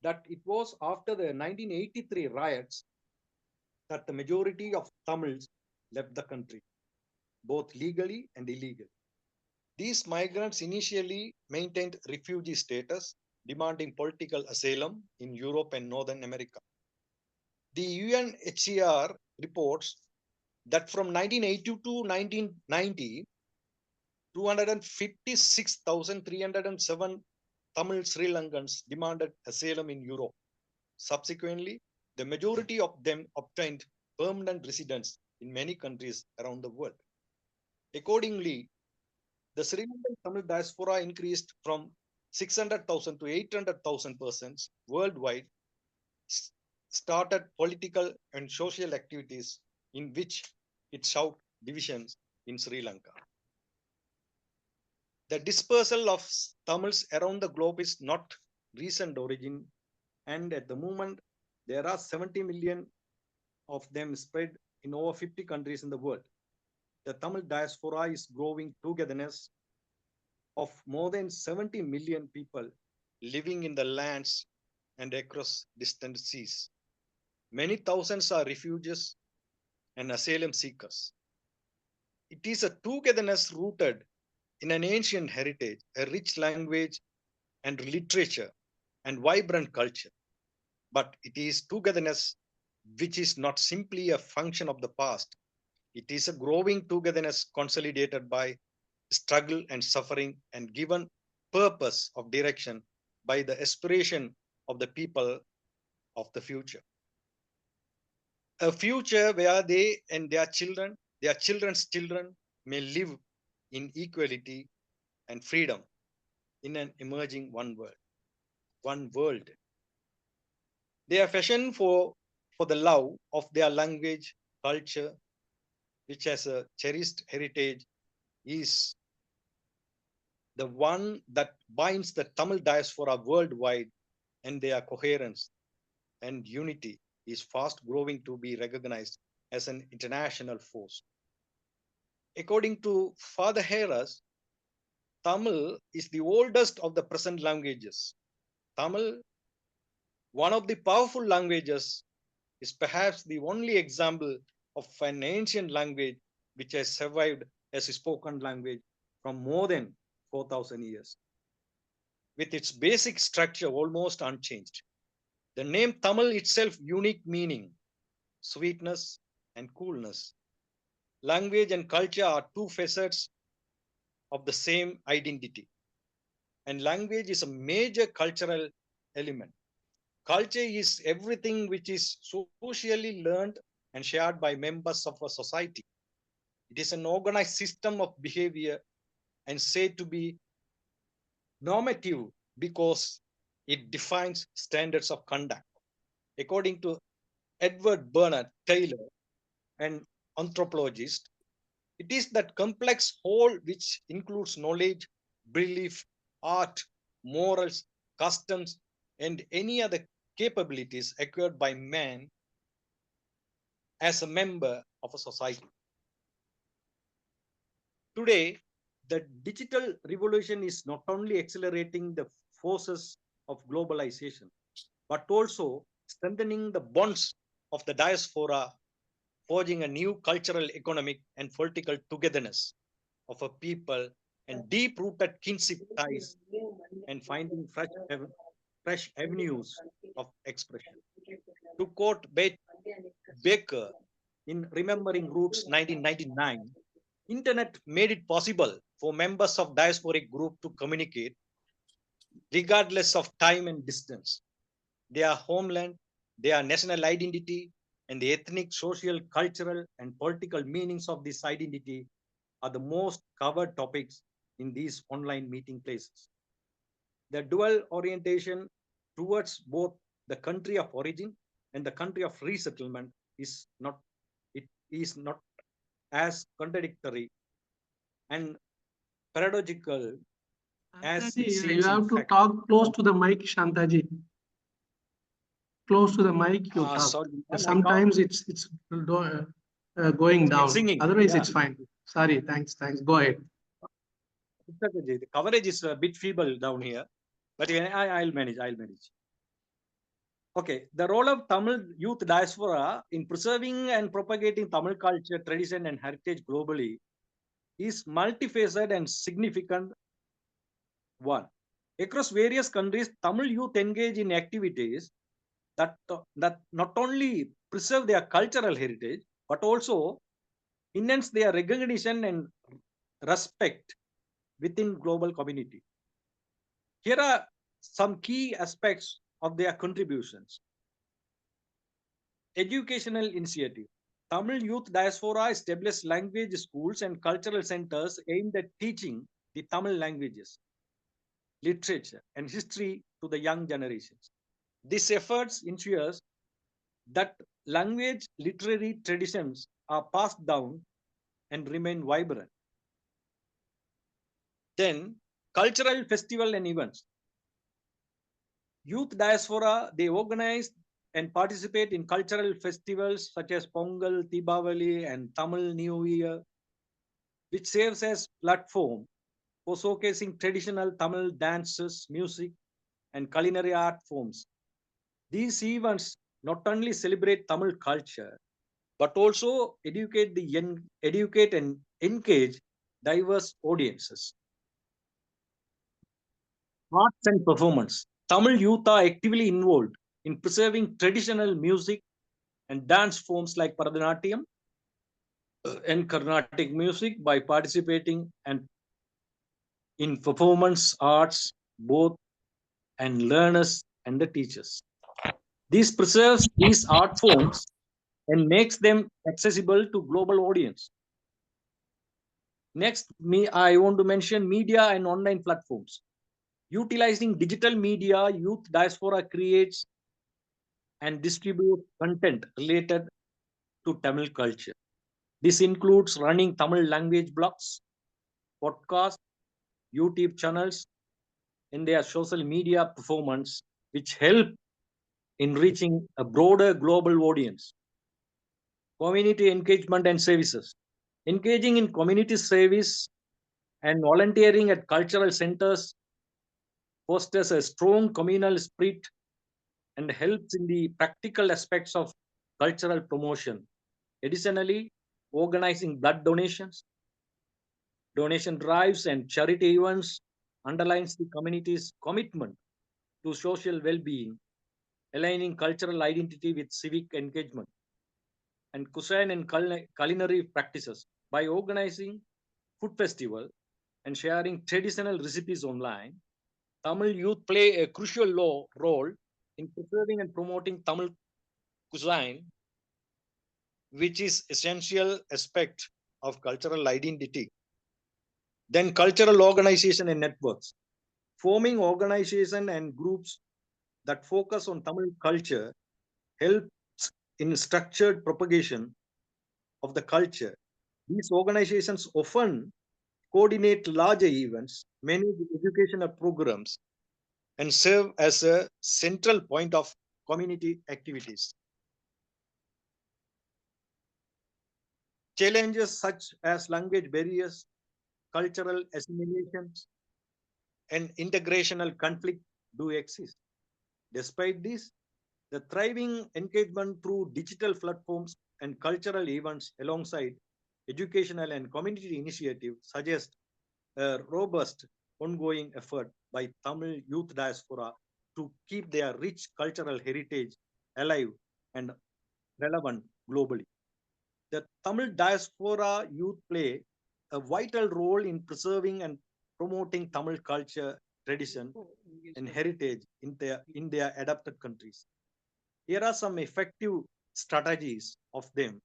that it was after the 1983 riots that the majority of Tamils left the country. both legally and illegally. These migrants initially maintained refugee status, demanding political asylum in Europe and Northern America. The UNHCR reports that from 1982 to 1990, 256,307 Tamil Sri Lankans demanded asylum in Europe. Subsequently, the majority of them obtained permanent residence in many countries around the world. Accordingly, the Sri Lankan Tamil diaspora increased from 600,000 to 800,000 persons worldwide, started political and social activities in which it sought divisions in Sri Lanka. The dispersal of Tamils around the globe is not recent origin, and at the moment, there are 70 million of them spread in over 50 countries in the world. The Tamil diaspora is growing togetherness of more than 70 million people living in the lands and across distant seas. Many thousands are refugees and asylum seekers. It is a togetherness rooted in an ancient heritage, a rich language and literature, and vibrant culture. But it is togetherness which is not simply a function of the past. It is a growing togetherness consolidated by struggle and suffering and given purpose of direction by the aspiration of the people of the future. A future where they and their children's children may live in equality and freedom in an emerging one world. Their passion for the love of their language, culture, which has a cherished heritage, is the one that binds the Tamil diaspora worldwide, and their coherence and unity is fast growing to be recognized as an international force. According to Father Harris, Tamil is the oldest of the present languages. Tamil, one of the powerful languages, is perhaps the only example of an ancient language which has survived as a spoken language from more than 4,000 years, with its basic structure almost unchanged. The name Tamil itself unique meaning, sweetness and coolness. Language and culture are two facets of the same identity. And language is a major cultural element. Culture is everything which is socially learned and shared by members of a society. It is an organized system of behavior and said to be normative because it defines standards of conduct. According to Edward Bernard Taylor, an anthropologist, it is that complex whole which includes knowledge, belief, art, morals, customs, and any other capabilities acquired by man as a member of a society. Today, the digital revolution is not only accelerating the forces of globalization, but also strengthening the bonds of the diaspora, forging a new cultural, economic, and political togetherness of a people and deep-rooted kinship ties, and finding fresh avenues of expression. To quote Baker in Remembering Roots 1999, Internet made it possible for members of diasporic group to communicate regardless of time and distance. Their homeland, their national identity, and the ethnic, social, cultural, and political meanings of this identity are the most covered topics in these online meeting places. The dual orientation towards both the country of origin and the country of resettlement is not as contradictory and paradoxical as it Shantaji, seems. you have to talk close to the mic, Shantaji. Close to the mic, you talk. Sorry. Sometimes it's going down. Singing. Otherwise, Yeah. it's fine. Sorry, thanks. Go ahead. The coverage is a bit feeble down here, but I'll manage. Okay, the role of Tamil youth diaspora in preserving and propagating Tamil culture, tradition, and heritage globally is multifaceted and significant one. Across various countries, Tamil youth engage in activities that not only preserve their cultural heritage, but also enhance their recognition and respect within global community. Here are some key aspects of their contributions. Educational initiative. Tamil Youth Diaspora established language schools and cultural centers aimed at teaching the Tamil languages, literature, and history to the young generations. These efforts ensures that language literary traditions are passed down and remain vibrant. Then, cultural festival and events. Youth Diaspora, they organize and participate in cultural festivals such as Pongal, Deepavali, and Tamil New Year, which serves as platform for showcasing traditional Tamil dances, music, and culinary art forms. These events not only celebrate Tamil culture, but also educate and engage diverse audiences. Arts and performance. Tamil youth are actively involved in preserving traditional music and dance forms like Bharatanatyam and Carnatic music by participating and in performance arts, both and learners and the teachers. This preserves these art forms and makes them accessible to global audience. Next, I want to mention media and online platforms. Utilizing digital media, Youth Diaspora creates and distributes content related to Tamil culture. This includes running Tamil language blogs, podcasts, YouTube channels, and their social media performance, which help in reaching a broader global audience. Community engagement and services. Engaging in community service and volunteering at cultural centers fosters a strong communal spirit and helps in the practical aspects of cultural promotion. Additionally, organizing blood donations, donation drives, and charity events underlines the community's commitment to social well-being, aligning cultural identity with civic engagement and cuisine and culinary practices. By organizing food festival and sharing traditional recipes online, Tamil youth play a crucial role in preserving and promoting Tamil cuisine, which is essential aspect of cultural identity. Then cultural organization and networks. Forming organization and groups that focus on Tamil culture helps in structured propagation of the culture. These organizations often coordinate larger events, manage educational programs, and serve as a central point of community activities. Challenges such as language barriers, cultural assimilations, and integrational conflict do exist. Despite this, the thriving engagement through digital platforms and cultural events alongside educational and community initiatives suggest a robust ongoing effort by Tamil Youth Diaspora to keep their rich cultural heritage alive and relevant globally. The Tamil Diaspora youth play a vital role in preserving and promoting Tamil culture, tradition, and heritage in their adapted countries. Here are some effective strategies of them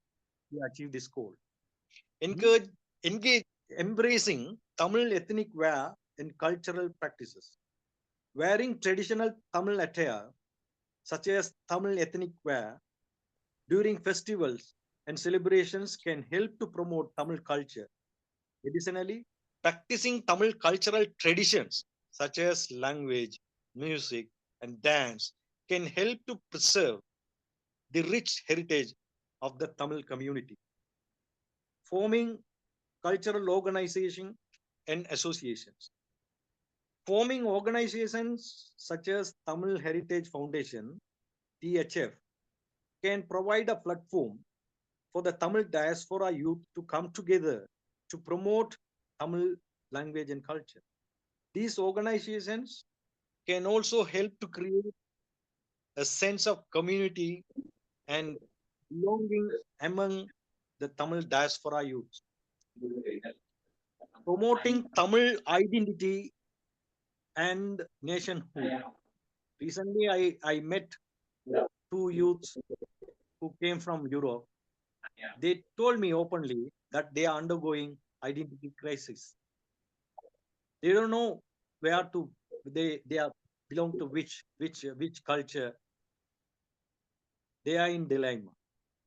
to achieve this goal. Embracing Tamil ethnic wear and cultural practices. Wearing traditional Tamil attire, such as Tamil ethnic wear, during festivals and celebrations can help to promote Tamil culture. Additionally, practicing Tamil cultural traditions, such as language, music, and dance, can help to preserve the rich heritage of the Tamil community. Forming cultural organization and associations. Forming organizations such as Tamil Heritage Foundation, THF, can provide a platform for the Tamil diaspora youth to come together to promote Tamil language and culture. These organizations can also help to create a sense of community and belonging among the Tamil diaspora youth. Promoting Tamil identity and nationhood. Recently, I met two youths who came from Europe. They told me openly that they are undergoing identity crisis. They don't know where to. They are belong to which culture. They are in dilemma.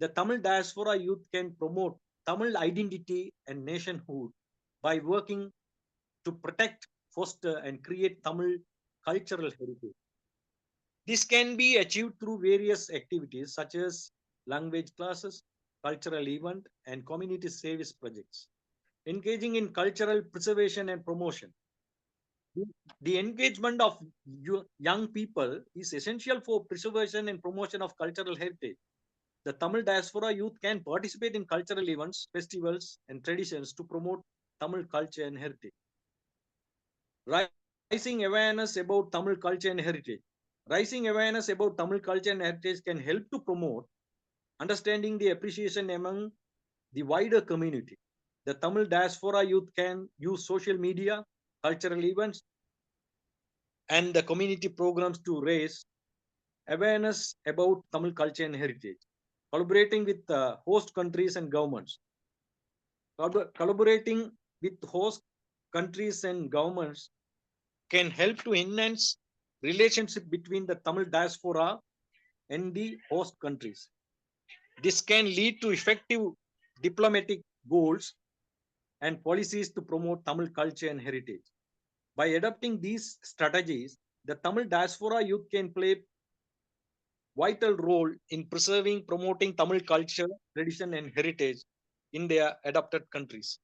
The Tamil diaspora youth can promote Tamil identity and nationhood by working to protect, foster, and create Tamil cultural heritage. This can be achieved through various activities such as language classes, cultural event, and community service projects. Engaging in cultural preservation and promotion. The engagement of young people is essential for preservation and promotion of cultural heritage. The Tamil diaspora youth can participate in cultural events, festivals, and traditions to promote Tamil culture and heritage. Raising awareness about Tamil culture and heritage. Raising awareness about Tamil culture and heritage can help to promote understanding the appreciation among the wider community. The Tamil diaspora youth can use social media, cultural events, and the community programs to raise awareness about Tamil culture and heritage. Collaborating with host countries and governments. Collaborating with host countries and governments can help to enhance relationship between the Tamil diaspora and the host countries. This can lead to effective diplomatic goals and policies to promote Tamil culture and heritage. By adopting these strategies, the Tamil diaspora youth can play vital role in preserving, promoting Tamil culture, tradition, and heritage in their adopted countries.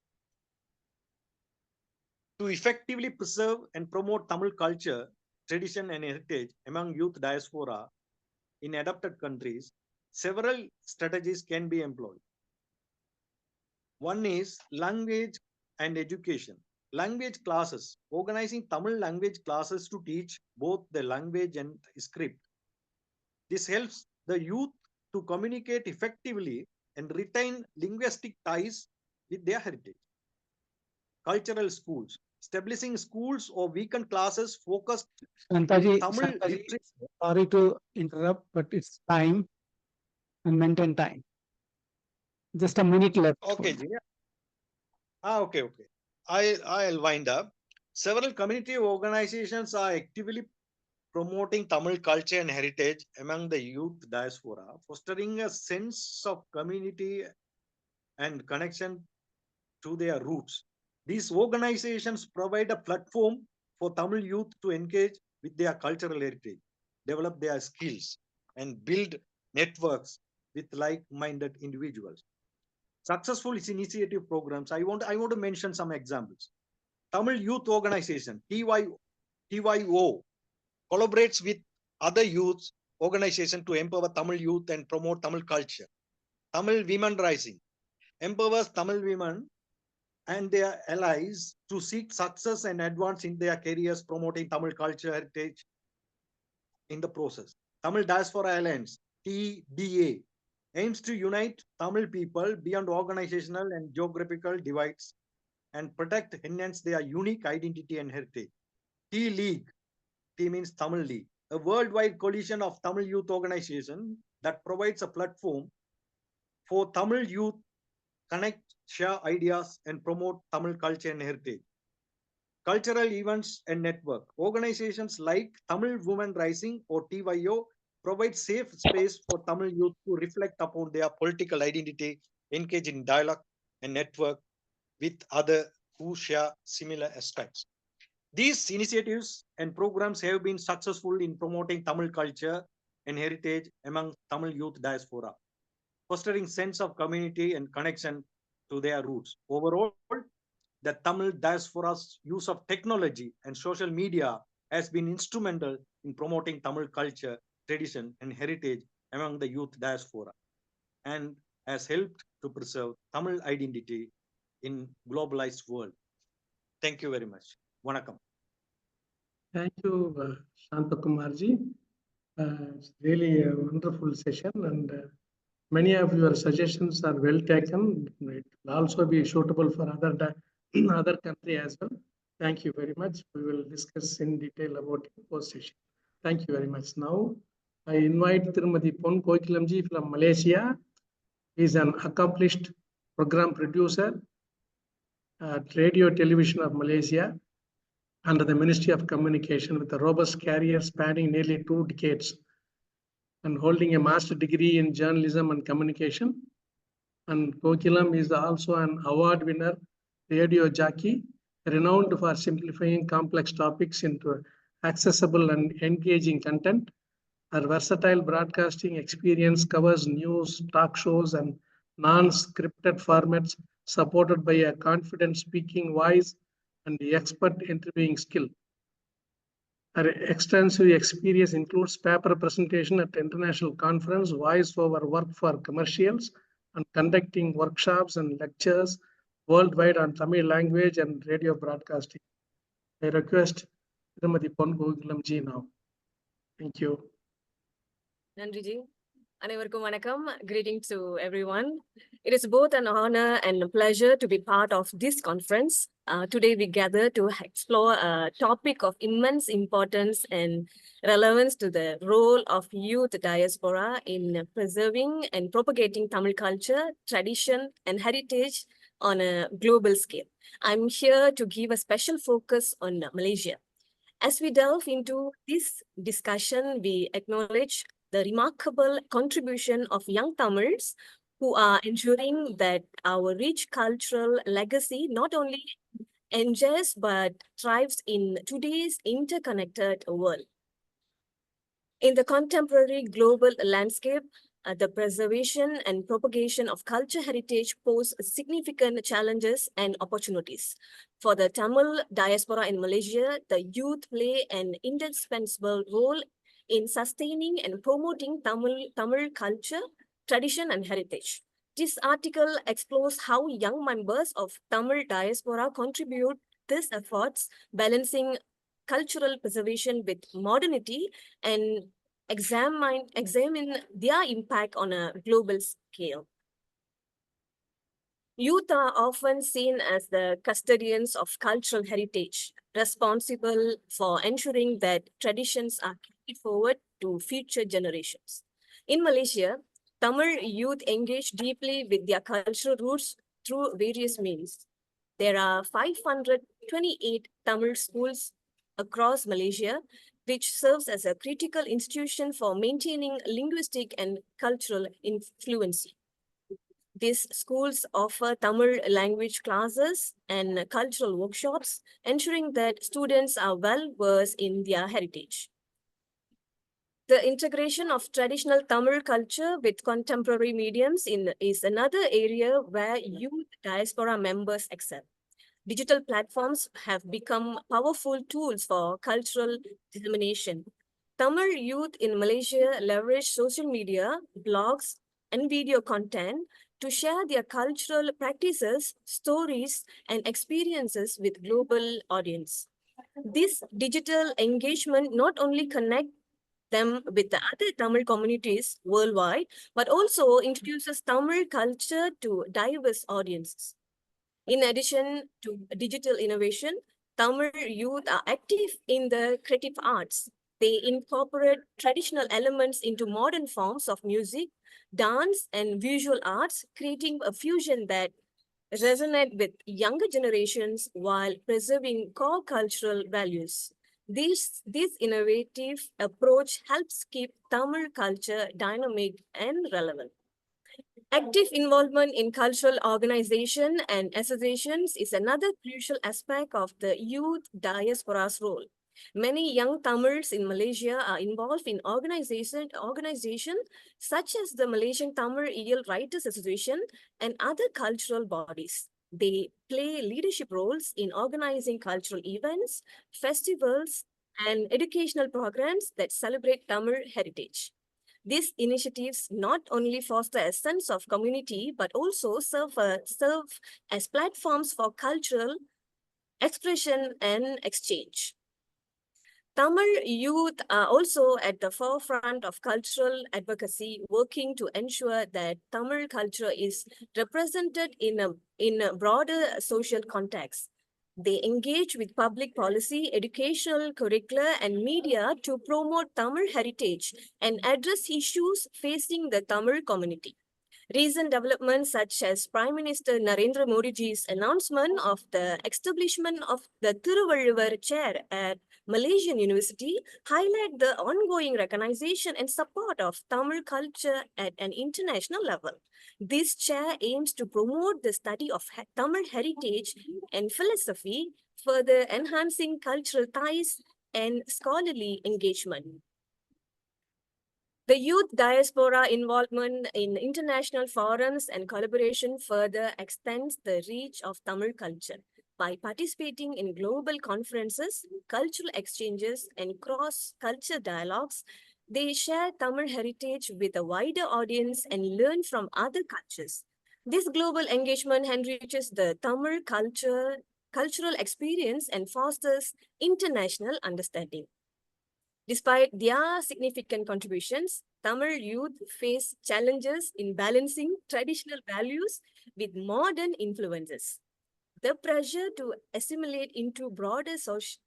To effectively preserve and promote Tamil culture, tradition, and heritage among youth diaspora in adopted countries, several strategies can be employed. One is language and education. Language classes, organizing Tamil language classes to teach both the language and script. This helps the youth to communicate effectively and retain linguistic ties with their heritage. Cultural schools, establishing schools or weekend classes focused Shantaji, Tamil Shantaji, literature. sorry to interrupt, but it's time and maintain time. Just a minute left. Okay, Ji. Okay. I'll wind up. Several community organizations are actively promoting Tamil culture and heritage among the youth diaspora, fostering a sense of community and connection to their roots. These organizations provide a platform for Tamil youth to engage with their cultural heritage, develop their skills, and build networks with like-minded individuals. Successful initiative programs. I want to mention some examples. Tamil Youth Organization, TYO, collaborates with other youth organizations to empower Tamil youth and promote Tamil culture. Tamil Women Rising empowers Tamil women and their allies to seek success and advance in their careers, promoting Tamil culture heritage in the process. Tamil Diaspora Alliance, TDA, aims to unite Tamil people beyond organizational and geographical divides and protect, enhance their unique identity and heritage. T-League, T means Tamil League, a worldwide coalition of Tamil youth organizations that provides a platform for Tamil youth connect, share ideas, and promote Tamil culture and heritage. Cultural events and network. Organizations like Tamil Women Rising or TYO provide safe space for Tamil youth to reflect upon their political identity, engage in dialogue and network with others who share similar aspects. These initiatives and programs have been successful in promoting Tamil culture and heritage among Tamil youth diaspora, fostering sense of community and connection to their roots. Overall, the Tamil diaspora's use of technology and social media has been instrumental in promoting Tamil culture, tradition, and heritage among the youth diaspora, and has helped to preserve Tamil identity in globalized world. Thank you very much. Vanakkam. Thank you, Shanthakumar Ji. It's really a wonderful session, and many of your suggestions are well taken. It will also be suitable for other country as well. Thank you very much. We will discuss in detail about it post session. Thank you very much. Now, I invite Thirumati Pon Kogilam Ji from Malaysia. He is an accomplished program producer at Radio Television of Malaysia under the Ministry of Communication with a robust career spanning nearly 2 decades and holding a master's degree in journalism and communication. And Kogilam is also an award winner, radio jockey, renowned for simplifying complex topics into accessible and engaging content. Her versatile broadcasting experience covers news, talk shows, and non-scripted formats, supported by a confident speaking voice and the expert interviewing skill. Her extensive experience includes paper presentation at international conference, voice-over work for commercials, and conducting workshops and lectures worldwide on Tamil language and radio broadcasting. I request Thirumati Pon Kogilam Ji now. Thank you. Nandri Ji. அனைவருக்கும் வணக்கம். Greetings to everyone. It is both an honor and a pleasure to be part of this conference. Today we gather to explore a topic of immense importance and relevance to the role of youth diaspora in preserving and propagating Tamil culture, tradition, and heritage on a global scale. I'm here to give a special focus on Malaysia. As we delve into this discussion, we acknowledge the remarkable contribution of young Tamils who are ensuring that our rich cultural legacy not only endures but thrives in today's interconnected world. In the contemporary global landscape, the preservation and propagation of culture heritage pose significant challenges and opportunities. For the Tamil diaspora in Malaysia, the youth play an indispensable role in sustaining and promoting Tamil culture, tradition, and heritage. This article explores how young members of Tamil diaspora contribute these efforts, balancing cultural preservation with modernity and examine their impact on a global scale. Youth are often seen as the custodians of cultural heritage, responsible for ensuring that traditions are carried forward to future generations. In Malaysia, Tamil youth engage deeply with their cultural roots through various means. There are 528 Tamil schools across Malaysia, which serves as a critical institution for maintaining linguistic and cultural fluency. These schools offer Tamil language classes and cultural workshops, ensuring that students are well versed in their heritage. The integration of traditional Tamil culture with contemporary mediums is another area where youth diaspora members excel. Digital platforms have become powerful tools for cultural dissemination. Tamil youth in Malaysia leverage social media, blogs, and video content to share their cultural practices, stories, and experiences with global audience. This digital engagement not only connects them with the other Tamil communities worldwide, but also introduces Tamil culture to diverse audiences. In addition to digital innovation, Tamil youth are active in the creative arts. They incorporate traditional elements into modern forms of music, dance, and visual arts, creating a fusion that resonates with younger generations while preserving core cultural values. This innovative approach helps keep Tamil culture dynamic and relevant. Active involvement in cultural organization and associations is another crucial aspect of the youth diaspora's role. Many young Tamils in Malaysia are involved in organizations such as the Malaysian Tamil EL Writers Association and other cultural bodies. They play leadership roles in organizing cultural events, festivals, and educational programs that celebrate Tamil heritage. These initiatives not only foster a sense of community, but also serve as platforms for cultural expression, and exchange. Tamil youth are also at the forefront of cultural advocacy, working to ensure that Tamil culture is represented in a broader social context. They engage with public policy, educational curricula, and media to promote Tamil heritage and address issues facing the Tamil community. Recent developments such as Prime Minister Narendra Modi Ji's announcement of the establishment of the Thiru V chair at Malaysian University highlight the ongoing recognition and support of Tamil culture at an international level. This chair aims to promote the study of Tamil heritage and philosophy, further enhancing cultural ties and scholarly engagement. The youth diaspora involvement in international forums and collaboration further extends the reach of Tamil culture. By participating in global conferences, cultural exchanges, and cross-culture dialogues, they share Tamil heritage with a wider audience and learn from other cultures. This global engagement enriches the Tamil cultural experience and fosters international understanding. Despite their significant contributions, Tamil youth face challenges in balancing traditional values with modern influences. The pressure to assimilate into broader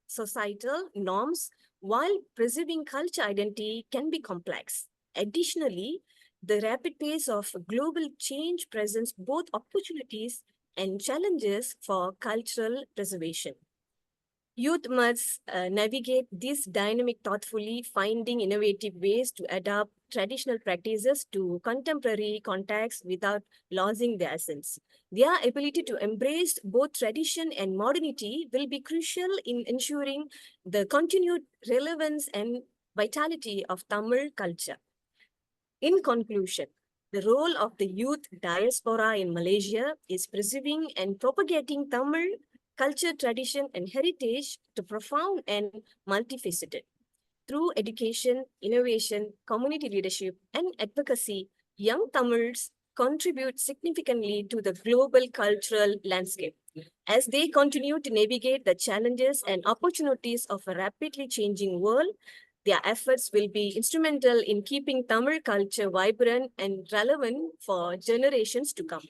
societal norms while preserving culture identity can be complex. Additionally, the rapid pace of global change presents both opportunities and challenges for cultural preservation. Youth must navigate this dynamic thoughtfully, finding innovative ways to adapt traditional practices to contemporary contexts without losing their essence. Their ability to embrace both tradition and modernity will be crucial in ensuring the continued relevance and vitality of Tamil culture. In conclusion, the role of the youth diaspora in Malaysia is preserving and propagating Tamil culture, tradition, and heritage to profound and multifaceted. Through education, innovation, community leadership, and advocacy, young Tamils contribute significantly to the global cultural landscape. As they continue to navigate the challenges and opportunities of a rapidly changing world, their efforts will be instrumental in keeping Tamil culture vibrant and relevant for generations to come.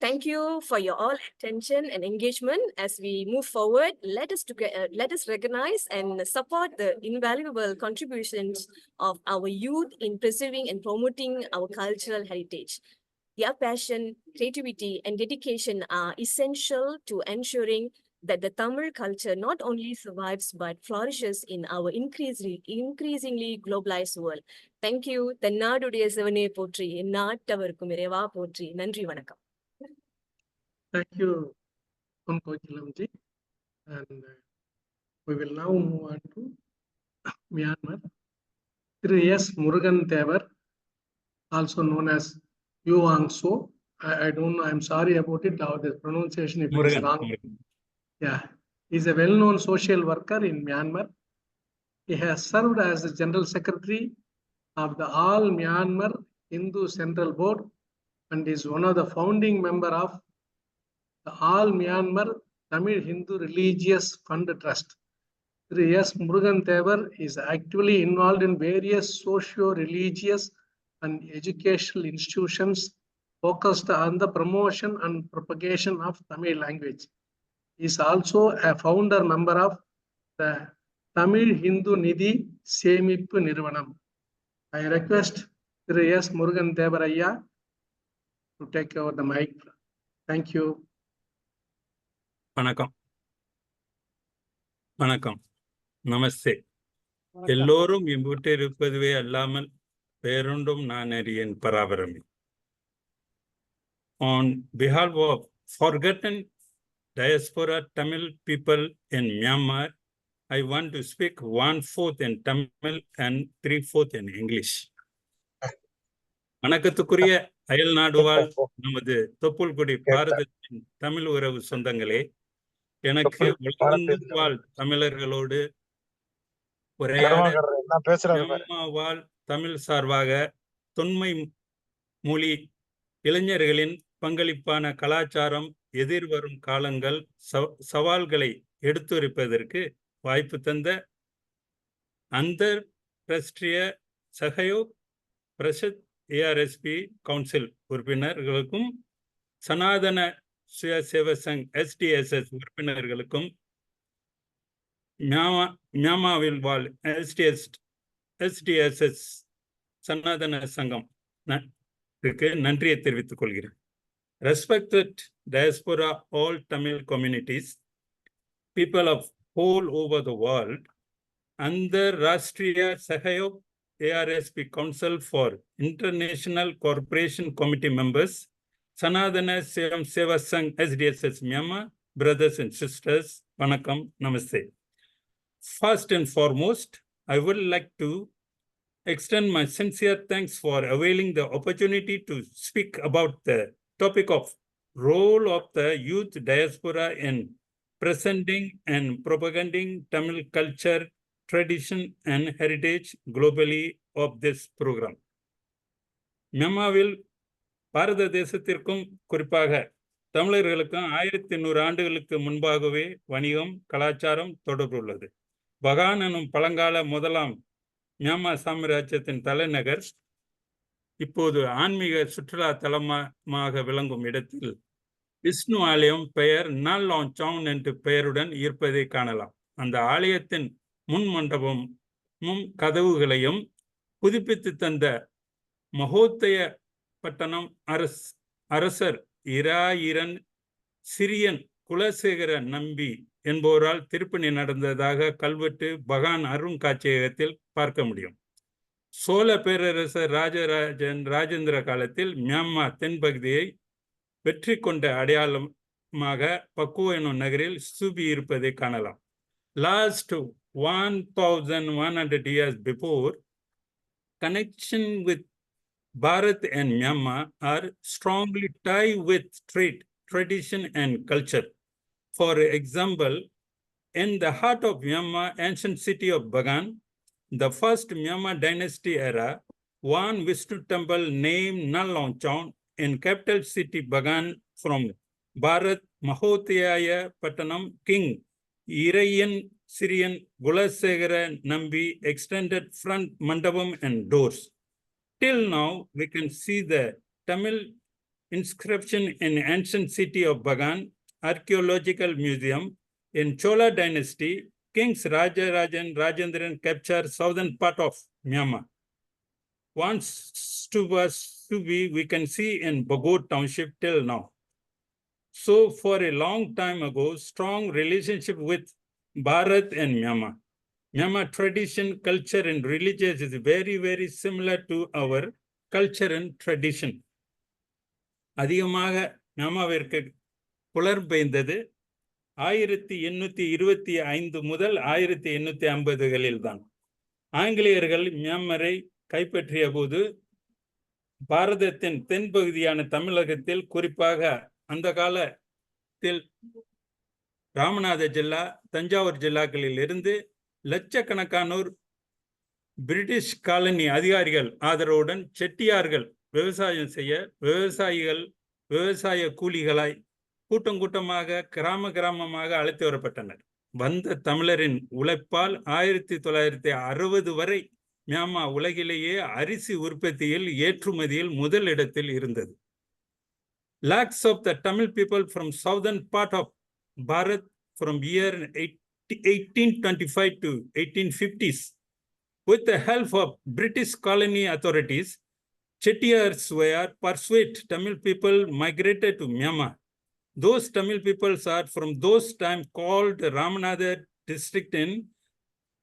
Thank you for your all attention and engagement. As we move forward, let us recognize and support the invaluable contributions of our youth in preserving and promoting our cultural heritage. Their passion, creativity, and dedication are essential to ensuring that the Tamil culture not only survives but flourishes in our increasingly globalized world. Thank you. தென்னாடுடைய சிவனே போற்றி, எந்நாட்டவர்க்கும் இறைவா போற்றி. நன்றி வணக்கம். Thank you, Pon Kogilam Ji. And we will now move on to Myanmar. Thiru S. Murugan Thevar, also known as Yuang So. I don't know, I'm sorry about it, how the pronunciation if it is wrong. Yeah, he's a well-known social worker in Myanmar. He has served as the General Secretary of the All Myanmar Hindu Central Board and is one of the founding members of the All Myanmar Tamil Hindu Religious Fund Trust. Thiru S. Murugan Thevar is actively involved in various socio-religious and educational institutions focused on the promotion and propagation of Tamil language. He is also a founder member of the Tamil Hindu Nidhi Semippu Nirvanam. I request Thiru S. Murugan Thevar Ayya to take over the mic. Thank you. வணக்கம் வணக்கம் நமஸ்தே. எல்லோரும் இம்புட்டிருப்பதுவே அல்லாமல் வேறொன்றும் நான் அறியேன் பராபரமே. On behalf of forgotten diaspora Tamil people in Myanmar, I want to speak 1/4 in Tamil and 3/4 in English. வணக்கத்துக்குரிய அயல் நாடுவாழ் நமது தொப்புள்குடி பாரதத்தின் தமிழ் உறவு சொந்தங்களே, எனக்கு வளர்ந்து வாழ் தமிழர்களோடு உரையாட வாழ் தமிழ் சார்பாக தொன்மை மொழி இளைஞர்களின் பங்களிப்பான கலாச்சாரம், எதிர்வரும் காலங்கள் சவால்களை எடுத்துரைப்பதற்கு வாய்ப்பு தந்த அந்தர் ராஷ்டிரிய சகயோக் பிரஷத் ARSP கவுன்சில் உறுப்பினர்களுக்கும் சனாதன சுய சேவ சங் SDSS உறுப்பினர்களுக்கும் மியான்மரில் வாழ் SDSS சனாதன சங்கம் நன்றியை தெரிவித்துக் கொள்கிறேன். Respected diaspora, all Tamil communities, people of all over the world, under Rashtriya Sahayog ARSP Council for International Cooperation Committee members, Sanadana Seva Sangh SDSS Myanmar, brothers and sisters, Vanakkam, Namaste. First and foremost, I would like to extend my sincere thanks for availing the opportunity to speak about the topic of role of the youth diaspora in presenting and propagating Tamil culture, tradition and heritage globally of this program. மியான்மரில் பாரத தேசத்திற்கும் குறிப்பாக தமிழர்களுக்கும் 1100 ஆண்டுகளுக்கு முன்பாகவே வணிகம், கலாச்சாரம் தொடர்பு உள்ளது. பகான் எனும் பழங்கால முதலாம் மியான்மர் சாம்ராஜ்யத்தின் தலைநகர் இப்போது ஆன்மீக சுற்றுலா தலமாக விளங்கும் இடத்தில் விஷ்ணு ஆலயம் பெயர் நல்லாங்சாங் என்று பெயருடன் இருப்பதை காணலாம். அந்த ஆலயத்தின் முன் மண்டபமும் கதவுகளையும் புதுப்பித்து தந்த மகோத்தய பட்டணம் அரசர் இராயிரன் சிரியன் குலசேகர நம்பி என்பவரால் திருப்பணி நடந்ததாக கல்வெட்டு பகான் அருங்காட்சியகத்தில் பார்க்க முடியும். சோழ பேரரசர் ராஜேந்திர காலத்தில் மியான்மர் தென்பகுதியை வெற்றி கொண்ட அடையாளமாக பக்குவ எனும் நகரில் ஸ்தூபி இருப்பதை காணலாம். Last 1100 years before, connection with Bharat and Myanmar are strongly tied with trade, tradition and culture. For example, in the heart of Myanmar, ancient city of Bagan, the first Myanmar dynasty era, one Vishnu temple named Nallongchong in capital city Bagan from Bharat Mahothaya Pattanam King Irayan Syrian Gulasegara Nambi extended front mandapam and doors. Till now, we can see the Tamil inscription in ancient city of Bagan Archaeological Museum. In Chola dynasty, Kings Rajendran captured southern part of Myanmar. Once we can see in Bogor township till now. So for a long time ago, strong relationship with Bharat and Myanmar. Myanmar tradition, culture and religion is very, very similar to our culture and tradition. அதிகமாக மியான்மரிற்கு புலர் பெய்ந்தது 1825 முதல் 1850களில் தான். ஆங்கிலேயர்கள் மியான்மரை கைப்பற்றிய போது பாரதத்தின் தென்பகுதியான தமிழகத்தில் குறிப்பாக அந்த காலத்தில் ராமநாத ஜில்லா, தஞ்சாவூர் ஜில்லாக்களில் இருந்து லட்சக்கணக்கானோர் பிரிட்டிஷ் காலனி அதிகாரிகள் ஆதரவுடன் செட்டியார்கள் விவசாயம் செய்ய விவசாய கூலிகளாய் கூட்டம் கூட்டமாக கிராமமாக அழைத்து வரப்பட்டனர். வந்த தமிழரின் உழைப்பால் 1960 வரை மியான்மர் உலகிலேயே அரிசி உற்பத்தியில் ஏற்றுமதியில் முதல் இடத்தில் இருந்தது. Lakhs of the Tamil people from southern part of Bharat from year 1825 to 1850s, with the help of British colony authorities, Chettiars were persuaded Tamil people migrated to Myanmar. Those Tamil peoples are from those time called Ramanatha district in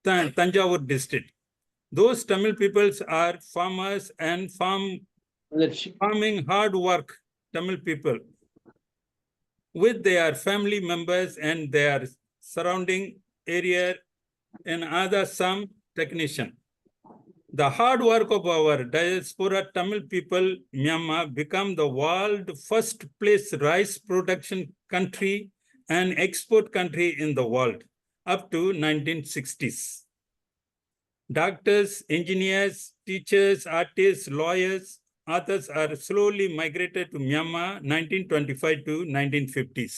Tanjavur district. Those Tamil peoples are farmers and farming hard work Tamil people with their family members and their surrounding area and other some technician. The hard work of our diaspora Tamil people, Myanmar, become the world first place rice production country and export country in the world up to 1960s. Doctors, engineers, teachers, artists, lawyers, authors are slowly migrated to Myanmar 1925 to 1950s.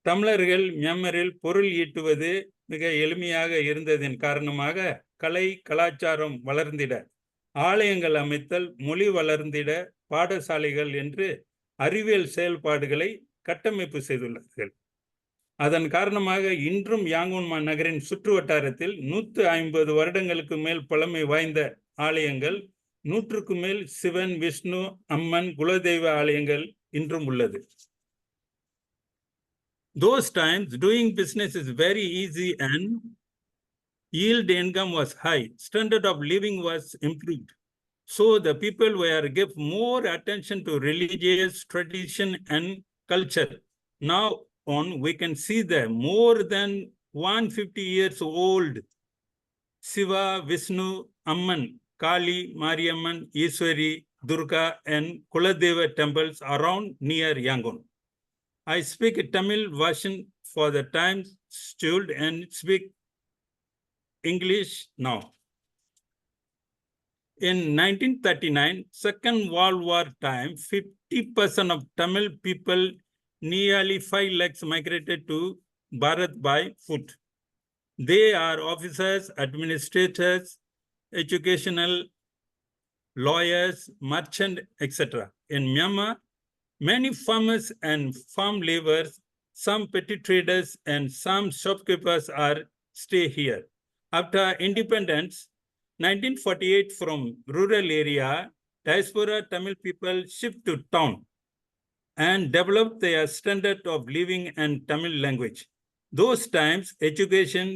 தமிழர்கள் மியான்மரில் பொருள் ஈட்டுவது மிக எளிமையாக இருந்ததின் காரணமாக கலை கலாச்சாரம் வளர்ந்திட, ஆலயங்கள் அமைத்தல், மொழி வளர்ந்திட, பாடசாலைகள் என்று அறிவியல் செயல்பாடுகளை கட்டமைப்பு செய்துள்ளார்கள். அதன் காரணமாக இன்றும் யாங்கூன் நகரின் சுற்று வட்டாரத்தில் 150 வருடங்களுக்கு மேல் பழமை வாய்ந்த ஆலயங்கள், 100க்கு மேல் சிவன், விஷ்ணு, அம்மன், குலதெய்வ ஆலயங்கள் இன்றும் உள்ளது. Those times, doing business is very easy and yield income was high. Standard of living was improved. So the people were give more attention to religious tradition and culture. Now on, we can see the more than 150 years old Shiva, Vishnu, Amman, Kali, Mariamman, Iswari, Durga, and Kuladeva temples around near Yangon. I speak a Tamil version for the times scheduled and speak English now. In 1939, Second World War time, 50% of Tamil people, nearly 5 lakhs, migrated to Bharat by foot. They are officers, administrators, educational, lawyers, merchants, etc. In Myanmar, many farmers and farm laborers, some petty traders, and some shopkeepers are stay here. After independence, 1948, from rural area, diaspora Tamil people shift to town and develop their standard of living and Tamil language. Those times, education,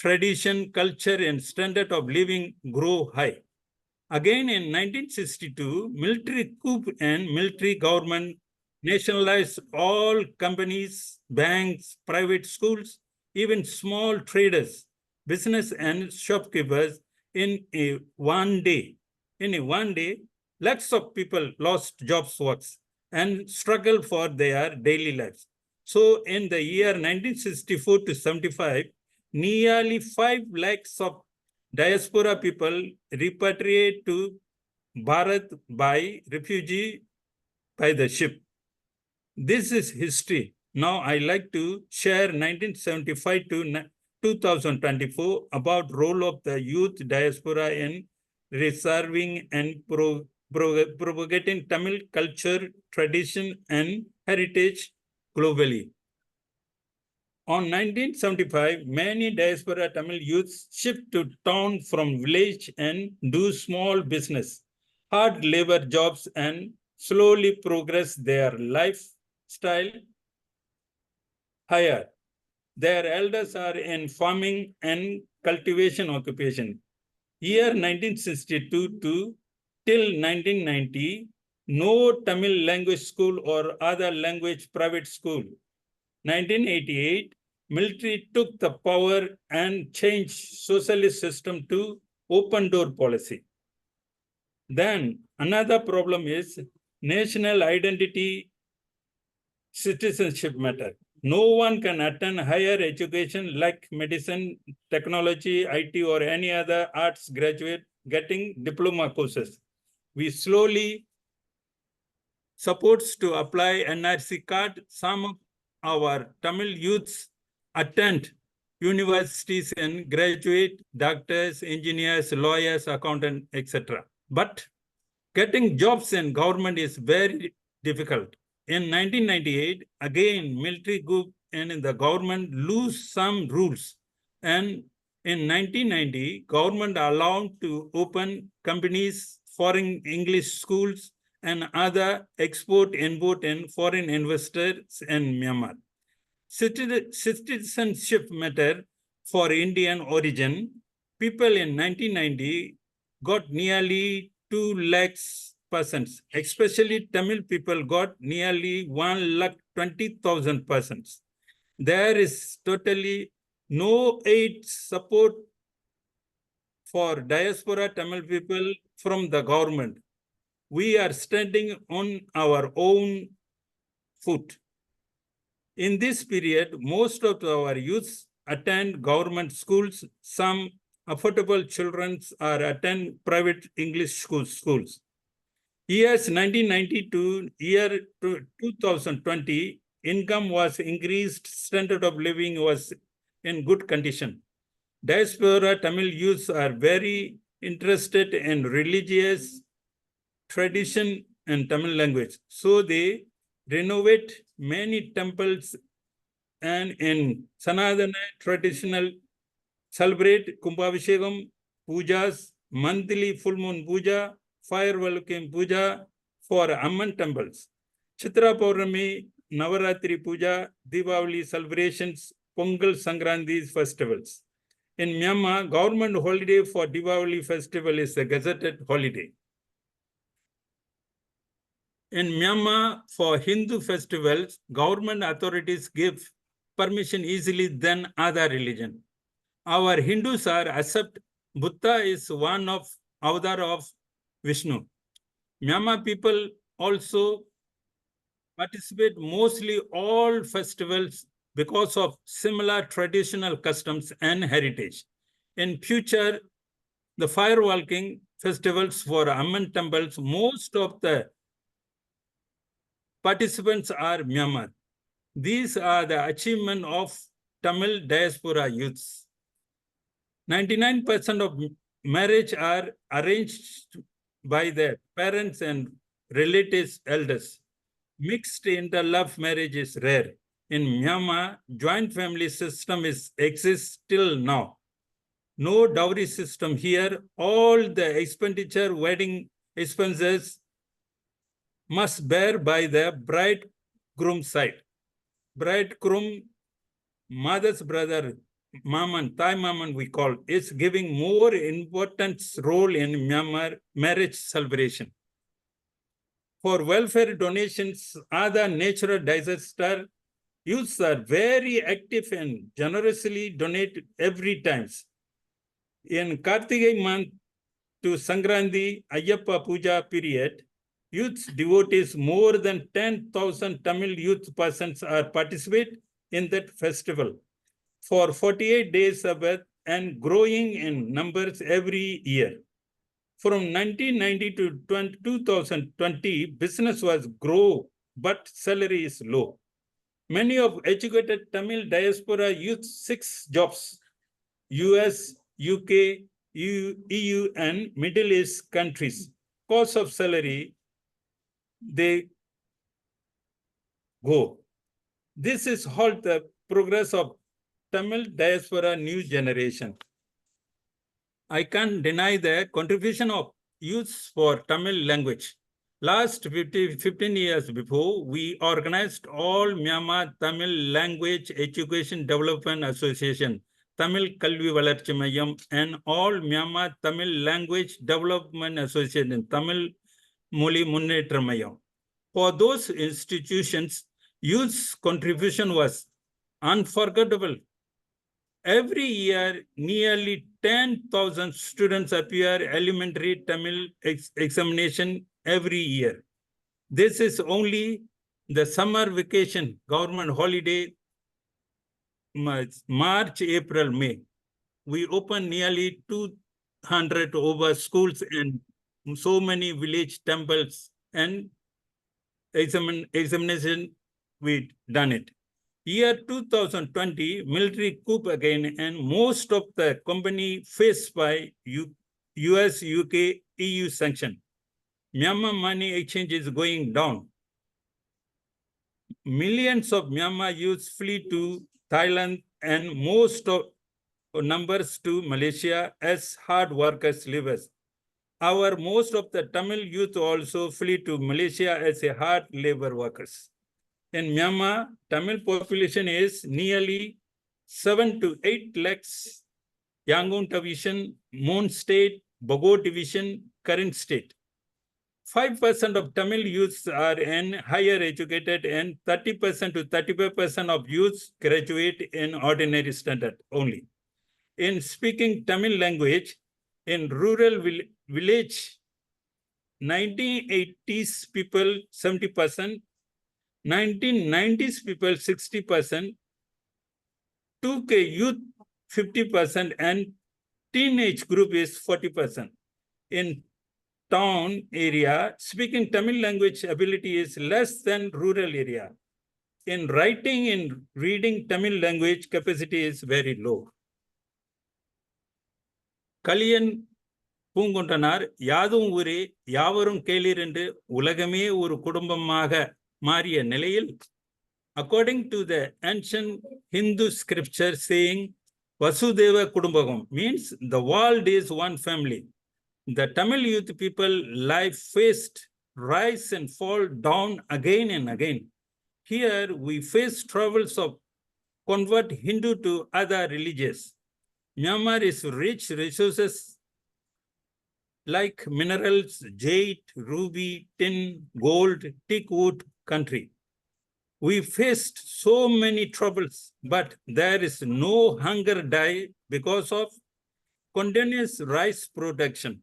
tradition, culture, and standard of living grow high. Again, in 1962, military coup and military government nationalized all companies, banks, private schools, even small traders, business and shopkeepers in one day. In one day, lakhs of people lost jobs, works, and struggled for their daily lives. So in the year 1964 to 75, nearly 5 lakhs of diaspora people repatriate to Bharat by refugee by the ship. This is history. Now I like to share 1975 to 2024 about role of the youth diaspora in preserving and propagating Tamil culture, tradition, and heritage globally. On 1975, many diaspora Tamil youths shift to town from village and do small business, hard labor jobs, and slowly progress their lifestyle higher. Their elders are in farming and cultivation occupation. Year 1962 to till 1990, no Tamil language school or other language private school. 1988, military took the power and changed socialist system to open door policy. Then another problem is national identity citizenship matter. No one can attend higher education like medicine, technology, IT, or any other arts graduate getting diploma courses. We slowly supports to apply NRC card. Some of our Tamil youths attend universities and graduate doctors, engineers, lawyers, accountants, etc. But getting jobs in government is very difficult. In 1998, again, military group and the government lose some rules. And in 1990, government allowed to open companies, foreign English schools, and other export, import, and foreign investors in Myanmar. Citizenship matter for Indian origin. People in 1990 got nearly 2 lakhs persons, especially Tamil people got nearly 1,20,000 persons. There is totally no aid support for diaspora Tamil people from the government. We are standing on our own foot. In this period, most of our youths attend government schools, some affordable children are attend private English schools. Years 1990 to year 2020, income was increased, standard of living was in good condition. Diaspora Tamil youths are very interested in religious tradition and Tamil language. So they renovate many temples and in Sanatana traditional celebrate Kumbhabhishekam, pujas, monthly full moon puja, fireworking puja for Amman temples. Chitra Paurami, Navaratri puja, Diwali celebrations, Pongal Sankranti festivals. In Myanmar, government holiday for Diwali festival is a gazetted holiday. In Myanmar, for Hindu festivals, government authorities give permission easily than other religion. Our Hindus are accept Buddha is one of avatar of Vishnu. Myanmar people also participate mostly all festivals because of similar traditional customs and heritage. In future, the fireworking festivals for Amman temples, most of the participants are Myanmar. These are the achievement of Tamil diaspora youths. 99% of marriage are arranged by their parents and relatives, elders. Mixed interlove marriage is rare. In Myanmar, joint family system exists till now. No dowry system here. All the expenditure, wedding expenses must bear by the bridegroom side. Bridegroom, mother's brother, Maman, Thai Maman we call, is giving more importance role in Myanmar marriage celebration. For welfare donations, other natural disaster, youths are very active and generously donate every time. In Kartigai month to Sankranti Ayyappa Puja period, youth devotees more than 10,000 Tamil youth persons are participate in that festival for 48 days of it and growing in numbers every year. From 1990 to 2020, business was grow, but salary is low. Many of educated Tamil diaspora youth 6 jobs, US, UK, EU, and Middle East countries. Cost of salary, they go. This is halt the progress of Tamil diaspora new generation. I can't deny the contribution of youths for Tamil language. Last 15 years before, we organized all Myanmar Tamil Language Education Development Association, Tamil Kalvi Valarchi Mayam, and all Myanmar Tamil Language Development Association, Tamil Moli Munnetra Mayam. For those institutions, youth's contribution was unforgettable. Every year, nearly 10,000 students appear elementary Tamil examination every year. This is only the summer vacation, government holiday, March, April, May. We open nearly 200 over schools and so many village temples and examination, we done it. Year 2020, military coup again, and most of the company faced by US, UK, EU sanction. Myanmar money exchange is going down. Millions of Myanmar youths flee to Thailand and most of numbers to Malaysia as hard workers livers. Most of the Tamil youth also flee to Malaysia as a hard labor workers. In Myanmar, Tamil population is nearly 7 to 8 lakhs. Yangon Division, Mon State, Bogor Division, current state. 5% of Tamil youths are in higher educated and 30% to 35% of youths graduate in ordinary standard only. In speaking Tamil language, in rural village, 1980s people 70%, 1990s people 60%, 2K youth 50%, and teenage group is 40%. In town area, speaking Tamil language ability is less than rural area. In writing and reading Tamil language capacity is very low. Kaliyan பூங்கொண்டனார் யாதும் ஊரே யாவரும் கேளீர் என்று உலகமே ஒரு குடும்பமாக மாறிய நிலையில், according to the ancient Hindu scripture saying Vasudeva Kudumbakam means the world is one family. The Tamil youth people life faced rise and fall down again and again. Here we face troubles of convert Hindu to other religions. Myanmar is rich resources like minerals, jade, ruby, tin, gold, teak wood country. We faced so many troubles, but there is no hunger die because of continuous rice production.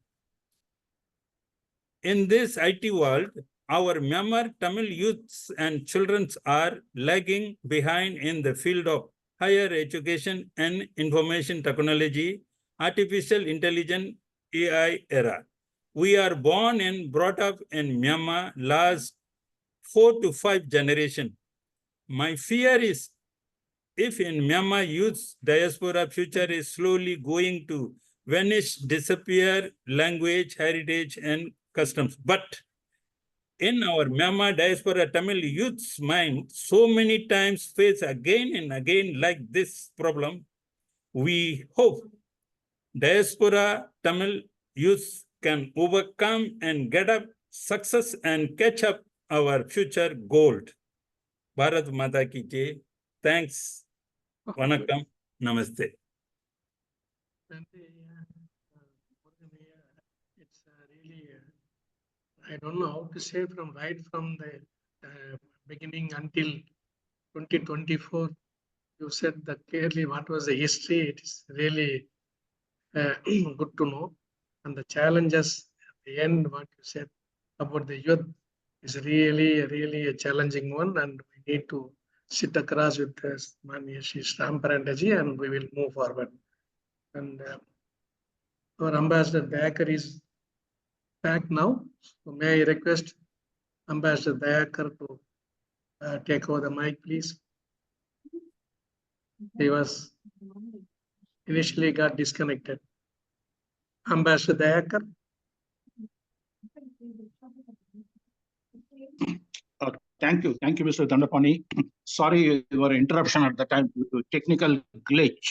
In this IT world, our Myanmar Tamil youths and children are lagging behind in the field of higher education and information technology, artificial intelligence, AI era. We are born and brought up in Myanmar last 4 to 5 generations. My fear is if in Myanmar youth diaspora future is slowly going to vanish, disappear, language, heritage, and customs. But in our Myanmar diaspora Tamil youth's mind, so many times face again and again like this problem. We hope diaspora Tamil youth can overcome and get up success and catch up our future gold. Bharat Mata ki jai. Thanks. Vanakkam. Namaste. It's really, I don't know how to say from the beginning until 2024. You said that clearly what was the history. It is really good to know. And the challenges at the end, what you said about the youth is really a challenging one. And we need to sit across with Shri Shanthakumar Ji and we will move forward. And our Ambassador Dayakar is back now. So may I request Ambassador Dayakar to take over the mic, please. He was initially got disconnected. Ambassador Dayakar. Thank you, Mr. Dandapani. Sorry for interruption at the time due to technical glitch.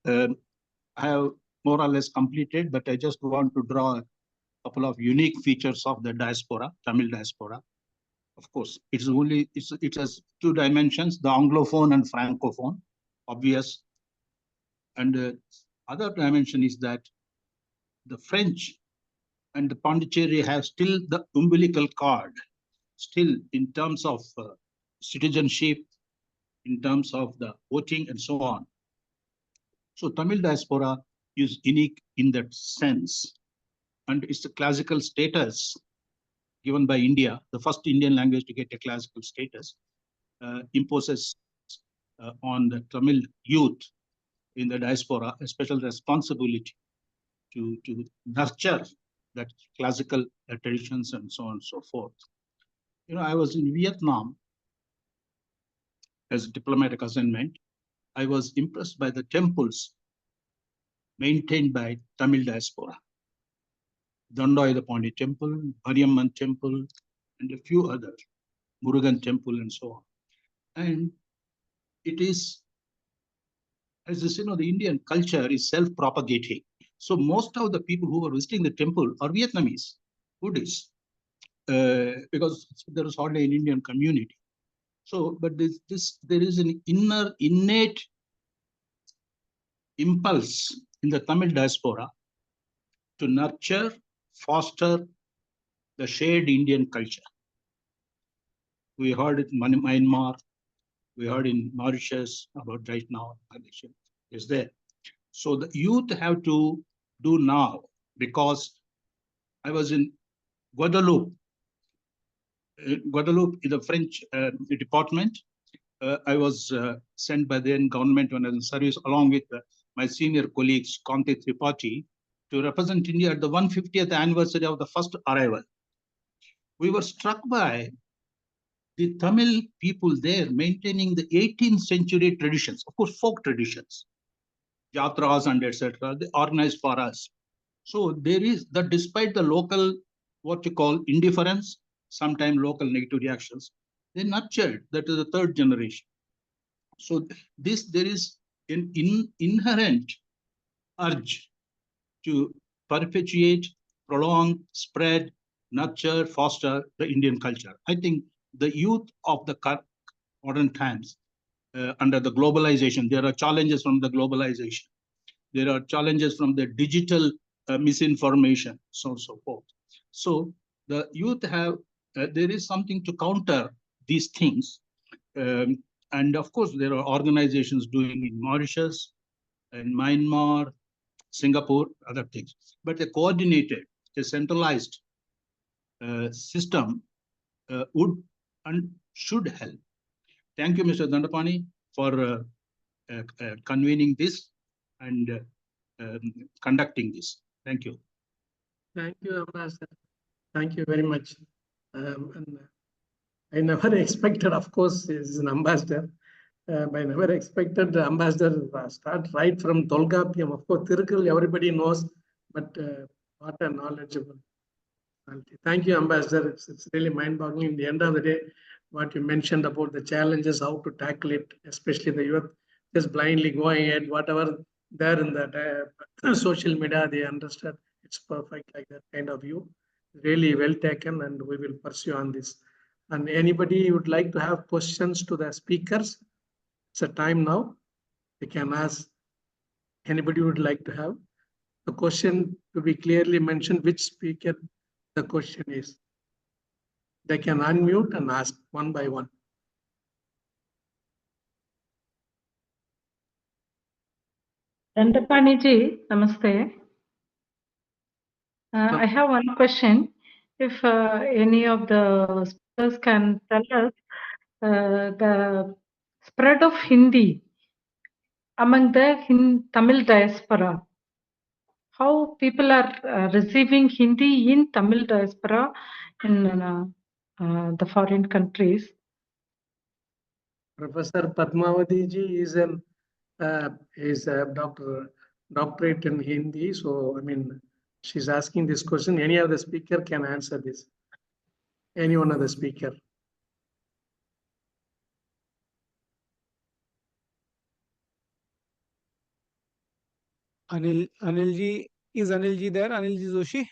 I have more or less completed, but I just want to draw a couple of unique features of the diaspora, Tamil diaspora. Of course, it has two dimensions: the Anglophone and Francophone, obvious. And the other dimension is that the French and the Pondicherry have still the umbilical cord, still in terms of citizenship, in terms of the voting and so on. So Tamil diaspora is unique in that sense. And it's a classical status given by India, the first Indian language to get a classical status, imposes on the Tamil youth in the diaspora a special responsibility to nurture that classical traditions and so on and so forth. You know, I was in Vietnam as a diplomatic assignment. I was impressed by the temples maintained by Tamil diaspora. Dandai the Pandi temple, Mariamman temple, and a few others, Murugan temple and so on. And it is, as you know, the Indian culture is self-propagating. So most of the people who are visiting the temple are Vietnamese, Buddhists, because there is hardly an Indian community. So, but there is an innate impulse in the Tamil diaspora to nurture, foster the shared Indian culture. We heard it in Myanmar, we heard in Mauritius about right now, Malaysia is there. So the youth have to do now, because I was in Guadeloupe in the French department. I was sent by the government when I was in service along with my senior colleagues, Kanti Tripathi, to represent India at the 150th anniversary of the first arrival. We were struck by the Tamil people there maintaining the 18th century traditions, of course, folk traditions, yatras and etc. They organized for us. So there is that despite the local, what you call indifference, sometimes local negative reactions, they nurtured, that is the third generation. So there is an inherent urge to perpetuate, prolong, spread, nurture, foster the Indian culture. I think the youth of the modern times, under the globalization, there are challenges from the globalization. There are challenges from the digital misinformation, so on and so forth. So the youth have, there is something to counter these things. And of course, there are organizations doing in Mauritius, in Myanmar, Singapore, other things. But a coordinated, a centralized system would and should help. Thank you, Mr. Dandapani, for convening this and conducting this. Thank you. Thank you, Ambassador. Thank you very much. And I never expected, of course, he is an ambassador. I never expected the ambassador start right from Tolgapiyam. Of course, Tirukkural everybody knows, but what a knowledgeable. Thank you, Ambassador. It's really mind-boggling. In the end of the day, what you mentioned about the challenges, how to tackle it, especially the youth, just blindly going ahead, whatever there in that social media, they understood. It's perfect, like that kind of view. Really well taken, and we will pursue on this. And anybody would like to have questions to the speakers? It's a time now. They can ask. Anybody would like to have the question to be clearly mentioned which speaker the question is. They can unmute and ask one by one. Dandapani Ji, namaste. I have one question. If any of the speakers can tell us the spread of Hindi among the Tamil diaspora, how people are receiving Hindi in Tamil diaspora in the foreign countries. Professor Padmavati Ji is a doctorate in Hindi. So, I mean, she's asking this question. Any of the speaker can answer this. Any one of the speaker. Anilji, is Anilji there? Anilji Joshi?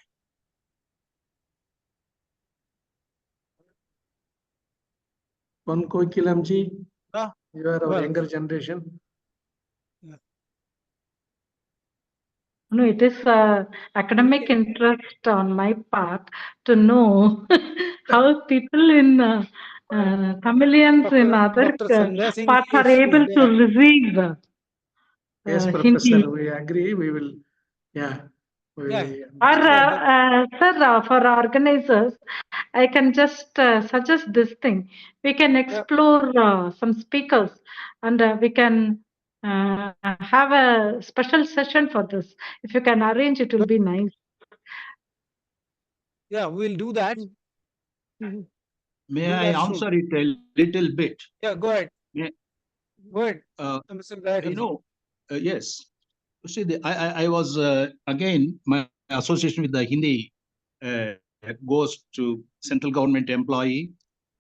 Pon Kogilam Ji, Ah, you are our well. younger generation. No, it is academic interest on my part to know how people in Tamilians in other Dr. Sandhya Singh, parts are if able to there. receive Yes, Hindi. Professor, we agree. We will, yeah. Yeah. Or, sir, for organizers, I can just suggest this thing. We can explore some speakers and we can have a special session for this. If you can arrange, it will be nice. Yeah, we'll do that. May I answer it a little bit? Yeah, go ahead. Go ahead. You know, yes. You see, I was, again, my association with the Hindi goes to central government employee,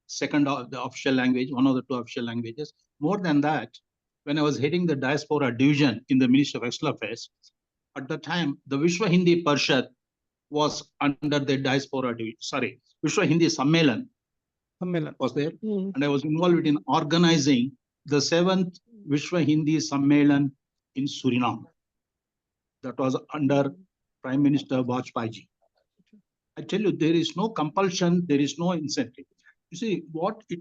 second the official language, one of the two official languages. More than that, when I was heading the diaspora division in the Ministry of External Affairs, at the time, the Vishwa Hindi Parishad was under the diaspora division. Sorry, Vishwa Hindi Sammelan was there. And I was involved in organizing the 7th Vishwa Hindi Sammelan in Suriname. That was under Prime Minister Vajpayee Ji. I tell you, there is no compulsion, there is no incentive. You see,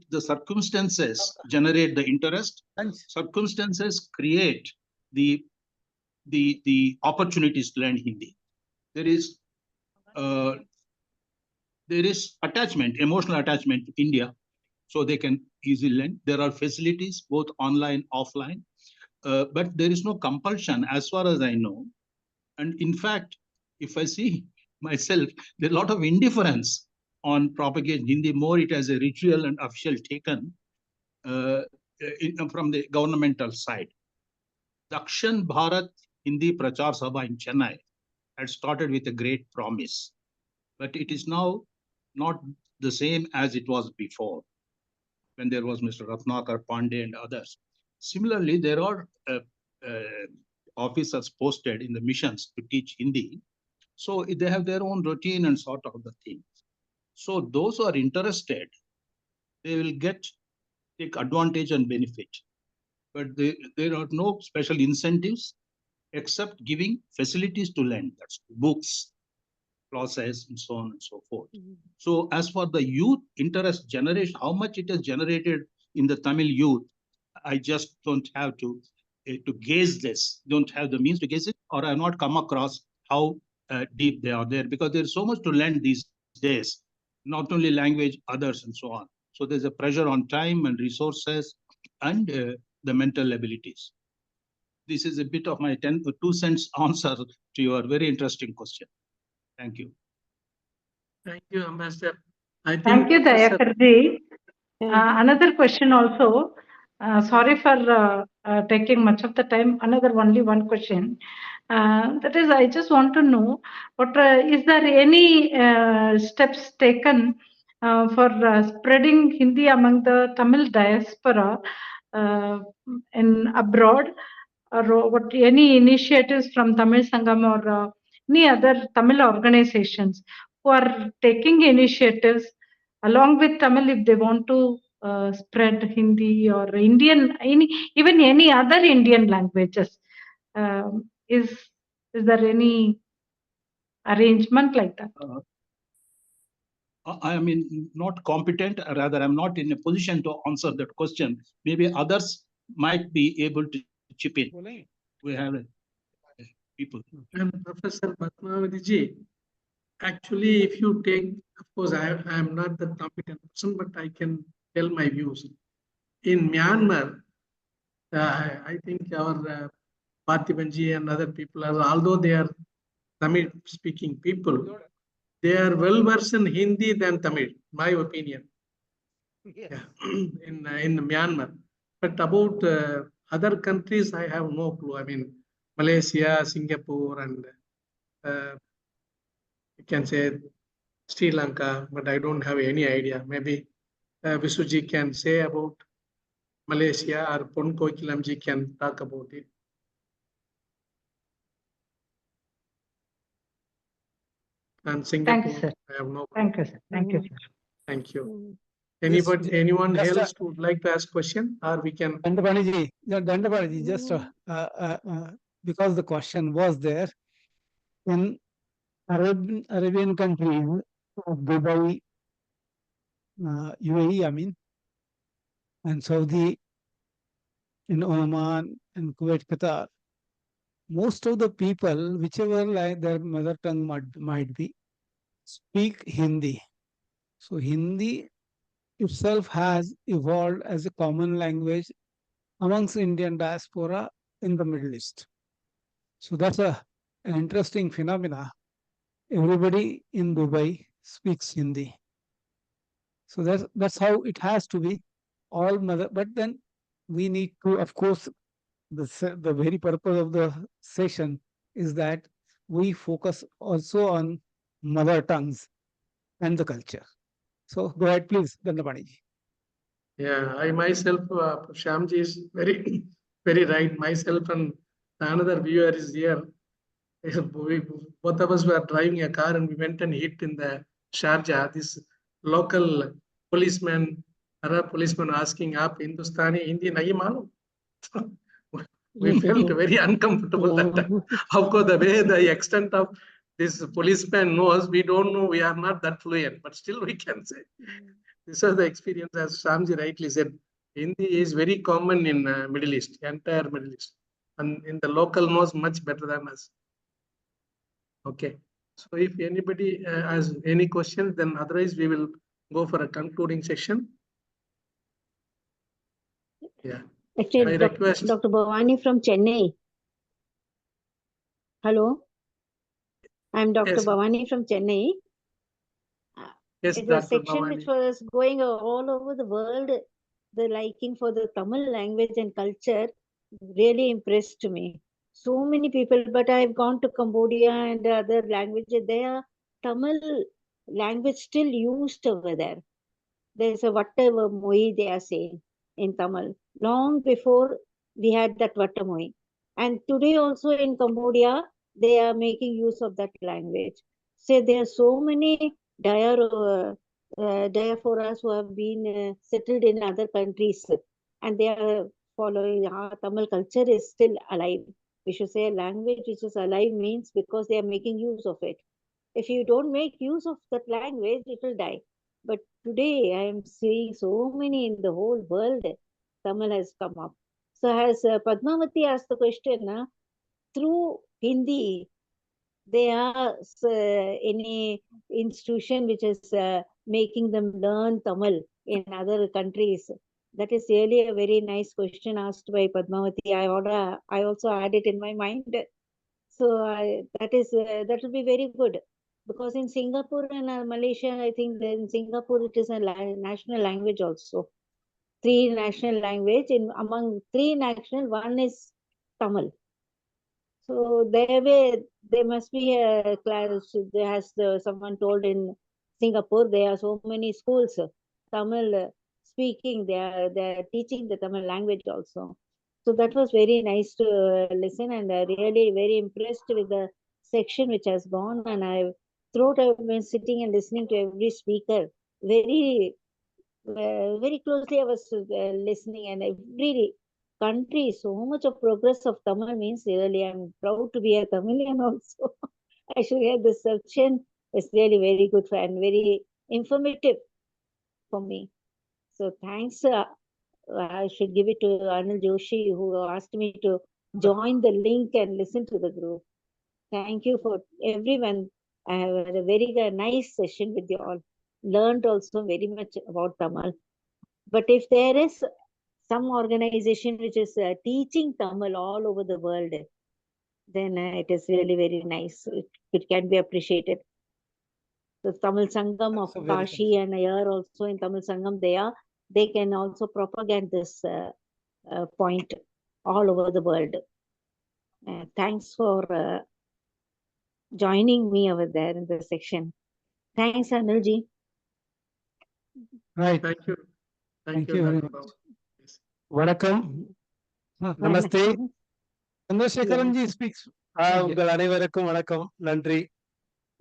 the circumstances generate the interest, circumstances create the opportunities to learn Hindi. There is attachment, emotional attachment to India, so they can easily learn. There are facilities, both online, offline. but there is no compulsion as far as I know. And in fact, if I see myself, there is a lot of indifference on propagating Hindi, more it as a ritual and official taken from the governmental side. Dakshin Bharat Hindi Prachar Sabha in Chennai had started with a great promise, but it is now not the same as it was before, when there was Mr. Ratnakar Pandey and others. Similarly, there are officers posted in the missions to teach Hindi. So they have their own routine and sort of the things. So those who are interested, they will take advantage and benefit. But there are no special incentives except giving facilities to learn. That's books, classes, and so on and so forth. So as for the youth interest generation, how much it has generated in the Tamil youth, I just don't have to gauge this, don't have the means to gauge it, or I have not come across how deep they are there, because there's so much to learn these days, not only language, others, and so on. So there's a pressure on time and resources and the mental abilities. This is a bit of my 2 cents answer to your very interesting question. Thank you. Thank you, Ambassador. I think Thank you, Dayakar Ji. Another question also. Sorry for taking much of the time. Only one question. That is, I just want to know, what is there any steps taken for spreading Hindi among the Tamil diaspora in abroad, or what any initiatives from Tamil Sangam or any other Tamil organizations who are taking initiatives along with Tamil if they want to spread Hindi or Indian, even any other Indian languages? Is there any arrangement like that? I mean, not competent, rather, I'm not in a position to answer that question. Maybe others might be able to chip in. We have people. And Professor Padmavati Ji, actually, if you take, of course, I am not the competent person, but I can tell my views. In Myanmar, I think our Parthibanji and other people, although they are Tamil speaking people, they are well versed in Hindi than Tamil, my opinion. Yeah. in Myanmar. But about other countries, I have no clue. I mean, Malaysia, Singapore, and you can say Sri Lanka, but I don't have any idea. Maybe Visuji can say about Malaysia, or Pon Kogilam Ji can talk about it. And Singapore, Thank you, sir. I have no. Thank you, sir. Thank you, sir. Thank you. Anyone just else would like to ask question, or we can? Dandapani ji, just because the question was there, in Arabian countries of Dubai, UAE, I mean, and Saudi, in Oman, and Kuwait, Qatar, most of the people, whichever like their mother tongue might be, speak Hindi. So Hindi itself has evolved as a common language amongst Indian diaspora in the Middle East. So that's an interesting phenomena. Everybody in Dubai speaks Hindi. So that's how it has to be. All mother, but then we need to, of course, the very purpose of the session is that we focus also on mother tongues and the culture. So go ahead, please, Dandapani ji. Yeah, I myself, Shyamji is very, very right. Myself and another viewer is here. Both of us were driving a car and we went and hit in the Sharjah. This local policeman, Arab policeman asking, "Aap Hindustani, Hindi nahi malum?" We felt very uncomfortable that time. Of course, the way the extent of this policeman knows, we don't know, we are not that fluent, but still we can say. This is the experience, as Shyamji rightly said. Hindi is very common in Middle East, entire Middle East. And in the local knows much better than us. Okay. So if anybody has any questions, then otherwise we will go for a concluding session. Yeah. I request. Dr. Bhavani from Chennai. Hello. I'm Dr. Yes. Bhavani from Chennai. Yes, It's a Dr. section Bhavani. which was going all over the world. The liking for the Tamil language and culture really impressed me. So many people, but I've gone to Cambodia and other languages. There, Tamil language still used over there. There's a Vattamoi they are saying in Tamil. Long before we had that Vattamoi. And today also in Cambodia, they are making use of that language. So there are so many diasporas who have been settled in other countries and they are following our Tamil culture is still alive. We should say a language which is alive means because they are making use of it. If you don't make use of that language, it will die. But today I am seeing so many in the whole world, Tamil has come up. So as Padmavati asked the question, through Hindi, there are any institution which is making them learn Tamil in other countries? That is really a very nice question asked by Padmavati. I also had it in my mind. So that will be very good. Because in Singapore and Malaysia, I think in Singapore it is a national language also. 3 national language. Among 3 national, one is Tamil. So there must be a class. There has someone told in Singapore there are so many schools Tamil speaking. They are teaching the Tamil language also. So that was very nice to listen, and really very impressed with the section which has gone. And I've been sitting and listening to every speaker very closely. I was listening, and every country, so much of progress of Tamil means really I'm proud to be a Tamilian also. I should hear this section. It's really very good and very informative for me. So thanks. I should give it to Anil Joshi, who asked me to join the link and listen to the group. Thank you for everyone. I have had a very nice session with you all. Learned also very much about Tamil. But if there is some organization which is teaching Tamil all over the world, then it is really very nice. It can be appreciated. The Tamil Sangam of Kashi and here also in Tamil Sangam, they can also propagate this point all over the world. Thanks for joining me over there in the section. Thanks, Anilji. Right. Thank you. Thank you very Dr. much. Bhawan. Vanakkam. Namaste. Chandrasekharan ji speaks. உங்கள் அனைவருக்கும் வணக்கம், நன்றி.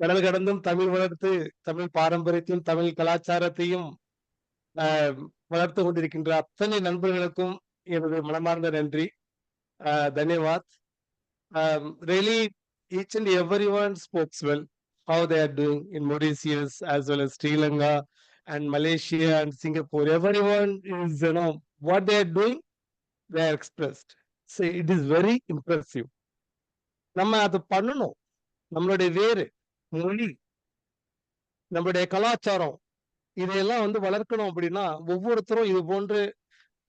கடல் கடந்தும் தமிழ் வளர்த்து தமிழ் பாரம்பரியத்தையும் தமிழ் கலாச்சாரத்தையும் வளர்த்து கொண்டிருக்கின்ற அத்தனை நண்பர்களுக்கும் எனது மனமார்ந்த நன்றி. தன்யவாத். Really, each and everyone spoke well how they are doing in Mauritius as well as Sri Lanka and Malaysia and Singapore. Everyone is, what they are doing, they are expressed. So it is very impressive. நம்ம அது பண்ணணும். நம்மளுடைய வேறு மொழி, நம்மளுடைய கலாச்சாரம், இதையெல்லாம் வளர்க்கணும் அப்படின்னா ஒவ்வொருத்தரும் இது போன்று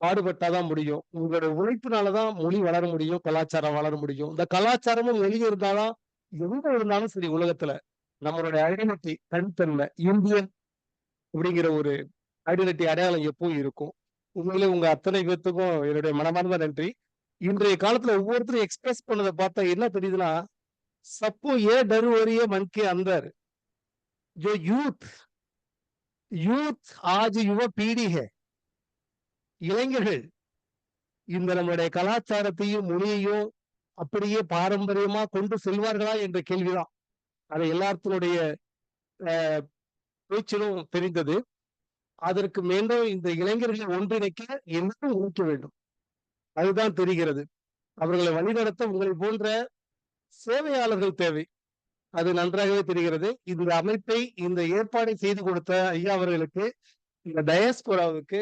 பாடுபட்டாதான் முடியும். உங்களுடைய உழைப்பினாலதான் மொழி வளர முடியும், கலாச்சாரம் வளர முடியும். இந்த கலாச்சாரமும் மொழியும் இருந்தாலும் எங்க இருந்தாலும் சரி உலகத்துல நம்மளுடைய ஐடென்டிட்டி, தனித்தன்மை, இந்தியன் அப்படிங்கிற ஒரு ஐடென்டிட்டி அடையாளம் எப்பவும் இருக்கும். உண்மையிலே உங்க அத்தனை பேர்த்துக்கும் என்னுடைய மனமார்ந்த நன்றி. இன்றைய காலத்துல ஒவ்வொருத்தரும் எக்ஸ்பிரஸ் பண்ணதை பார்த்தா என்ன தெரியுதுன்னா, சப்போ ஏ டர் வரிய மன் கே அந்தர் जो யூத் ஆஜ் யுவ பீடி ஹே, இளைஞர்கள் இந்த நம்மளுடைய கலாச்சாரத்தையும் மொழியையும் அப்படியே பாரம்பரியமா கொண்டு செல்வார்களா என்ற கேள்விதான். அதை எல்லாத்தினுடைய பேச்சிலும் தெரிந்தது. அதற்கு மேலும் இந்த இளைஞர்களை ஒன்றிணைக்க என்னும் உழைக்க வேண்டும், அதுதான் தெரிகிறது. அவர்களை வழிநடத்த உங்களை போன்ற சேவையாளர்கள் தேவை, அது நன்றாகவே தெரிகிறது. இந்த அமைப்பை, இந்த ஏற்பாடை செய்து கொடுத்த ஐயா அவர்களுக்கு, இந்த டயஸ்போராவுக்கு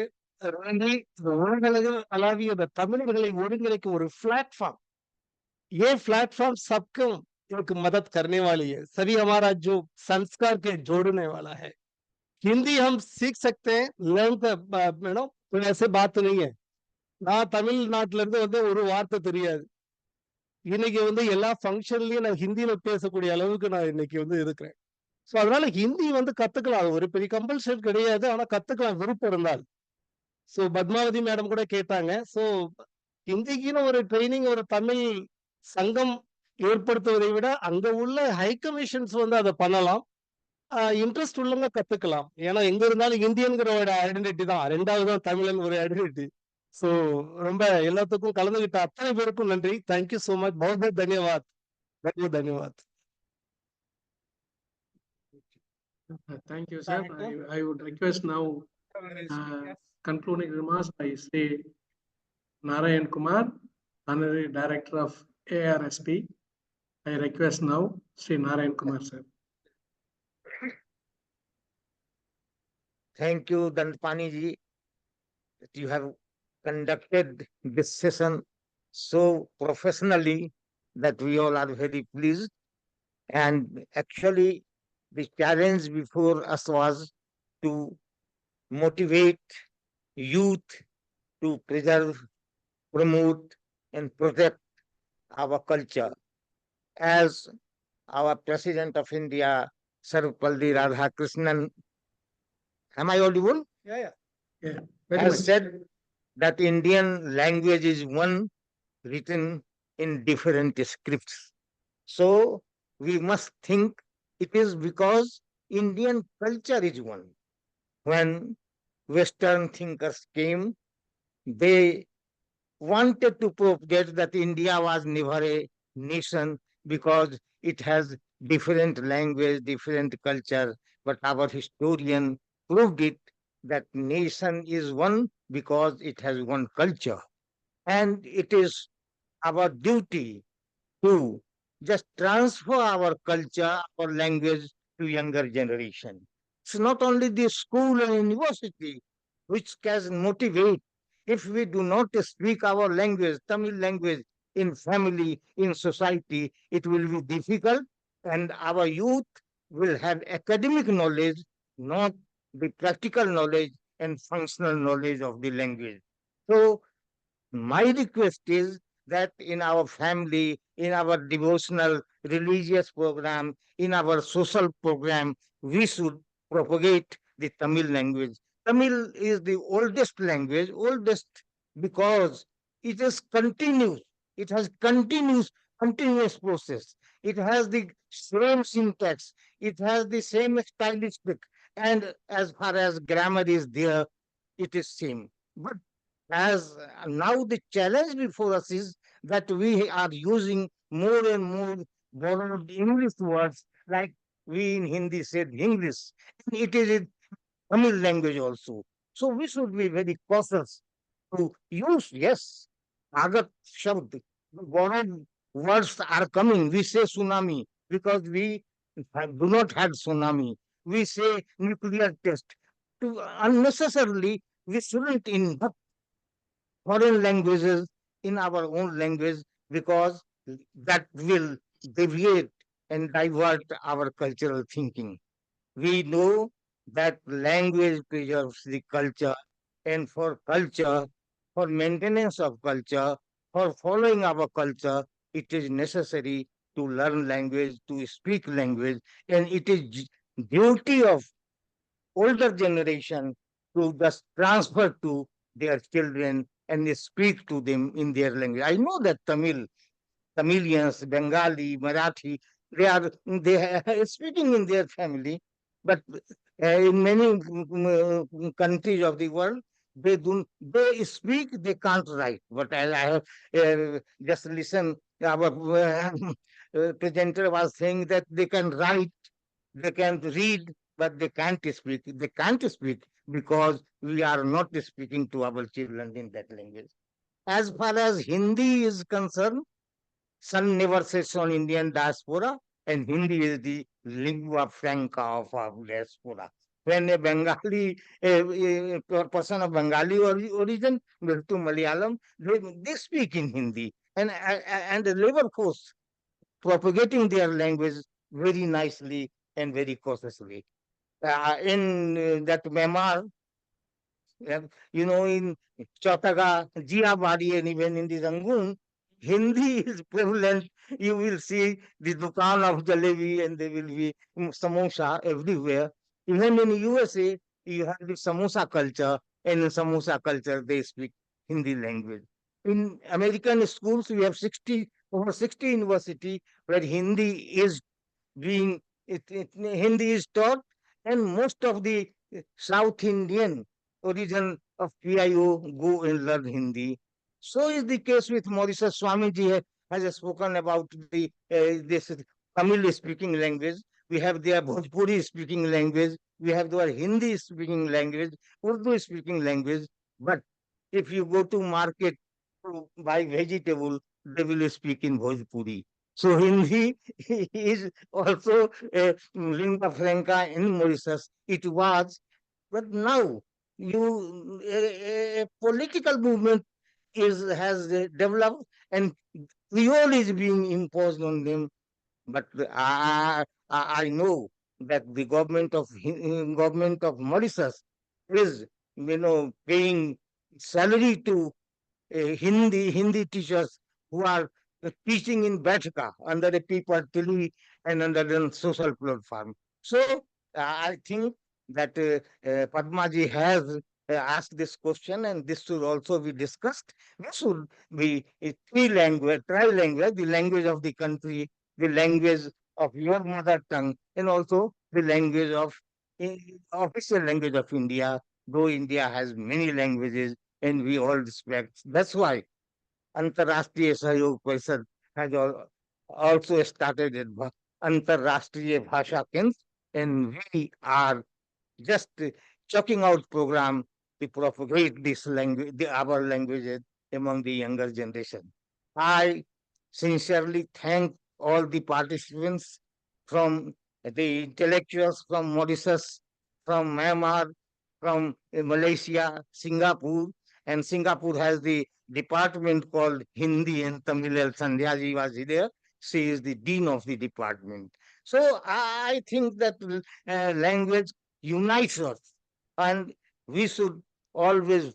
அளாவிய தமிழர்களை ஒருங்கிணைக்கும் ஒரு பிளாட்ஃபார்ம், ये प्लेटफॉर्म सबको एक मदद करने वाली है. सभी हमारा जो संस्कार के जोड़ने वाला है. हिंदी हम सीख सकते हैं, लर्न कोई ऐसे बात नहीं है. நான் தமிழ்நாட்டுல இருந்து வந்து ஒரு வார்த்தை தெரியாது. இன்னைக்கு வந்து எல்லா ஃபங்க்ஷன்லயும் நான் ஹிந்தியில பேசக்கூடிய அளவுக்கு நான் இன்னைக்கு வந்து இருக்கிறேன். ஸோ அதனால ஹிந்தி வந்து கத்துக்கலாம். அது ஒரு பெரிய கம்பல்சரி கிடையாது. ஆனா கத்துக்கலாம் விருப்பம் இருந்தால். ஸோ பத்மாவதி மேடம் கூட கேட்டாங்க. ஸோ ஹிந்திக்குன்னு ஒரு ட்ரைனிங், ஒரு தமிழ் சங்கம் ஏற்படுத்துவதை விட அங்க உள்ள ஹை கமிஷன்ஸ் வந்து அதை பண்ணலாம். இன்ட்ரெஸ்ட் உள்ளவங்க கத்துக்கலாம். ஏன்னா எங்க இருந்தாலும் இந்தியன்கிற ஒரு ஐடென்டிட்டி தான். ரெண்டாவது தான் தமிழன் ஒரு ஐடென்டிட்டி. ஸோ ரொம்ப எல்லாத்துக்கும் கலந்துகிட்ட அத்தனை பேருக்கும் நன்றி. Thank you so much. बहुत बहुत धन्यवाद. बहुत बहुत धन्यवाद. Thank you, sir. I would request now concluding remarks by Sri Narayan Kumar, Honorary Director of ARSP. I request now Sri Narayan Kumar, sir. Thank you, Dandapani Ji, that you have conducted this session so professionally that we all are very pleased. And actually, the challenge before us was to motivate youth to preserve, promote, and protect our culture. As our President of India, Sarvapalli Radhakrishnan, am I audible? Yeah. Has said that Indian language is one written in different scripts. So we must think it is because Indian culture is one. When Western thinkers came, they wanted to propagate that India was never a nation because it has different language, different culture. But our historian proved it that nation is one because it has one culture. And it is our duty to just transfer our culture, our language to younger generation. It's not only the school and university which can motivate. If we do not speak our language, Tamil language, in family, in society, it will be difficult, and our youth will have academic knowledge, not the practical knowledge and functional knowledge of the language. So my request is that in our family, in our devotional religious program, in our social program, we should propagate the Tamil language. Tamil is the oldest language, oldest because it is continuous. It has continuous process. It has the same syntax. It has the same stylistic. And as far as grammar is there, it is same. But as now the challenge before us is that we are using more and more borrowed English words, like we in Hindi said English. It is in Tamil language also. So we should be very cautious to use, yes, Agat Shabd, borrowed words are coming. We say tsunami because we do not have tsunami. We say nuclear test. To unnecessarily, we shouldn't induct foreign languages in our own language because that will deviate and divert our cultural thinking. We know that language preserves the culture, and for culture, for maintenance of culture, for following our culture, it is necessary to learn language, to speak language, and it is duty of older generation to just transfer to their children and speak to them in their language. I know that Tamilians, Bengali, Marathi, they are speaking in their family, but in many countries of the world, they speak, they can't write. But as I have just listened, our presenter was saying that they can write, they can read, but they can't speak. They can't speak because we are not speaking to our children in that language. As far as Hindi is concerned, son never says on Indian diaspora, and Hindi is the lingua franca of our diaspora. When a Bengali, a person of Bengali origin goes to Malayalam, they speak in Hindi, and the labor force propagating their language very nicely and very cautiously. In that Myanmar, In Chautaga, Jiabadi, and even in the Rangoon, Hindi is prevalent. You will see the dukan of jalebi and there will be samosa everywhere. Even in USA, you have the samosa culture, and in samosa culture, they speak Hindi language. In American schools, we have over 60 universities where Hindi is Hindi is taught, and most of the South Indian origin of PIO go and learn Hindi. So is the case with Mauritius. Swamy Ji has spoken about this Tamil speaking language. We have their Bhojpuri speaking language. We have their Hindi speaking language, Urdu speaking language. But if you go to market to buy vegetable, they will speak in Bhojpuri. So Hindi is also a lingua franca in Mauritius. It was, but now a political movement has developed, and Creole is being imposed on them. But I know that the government of Mauritius is paying salary to Hindi teachers who are teaching in Batka under a paper tele and under a social platform. So I think that Padmaji has asked this question, and this should also be discussed. This should be a tri-language, the language of the country, the language of your mother tongue, and also the language of official language of India, though India has many languages and we all respect. That's why Antarashtriya Sahayog Parishad has also started a Antarashtriya Bhasha Kendra, and we are just checking out program to propagate this language, our languages among the younger generation. I sincerely thank all the participants, from the intellectuals from Mauritius, from Myanmar, from Malaysia, Singapore, and Singapore has the department called Hindi and Tamil. Sandhya Ji was there. She is the dean of the department. So I think that language unites us, and we should always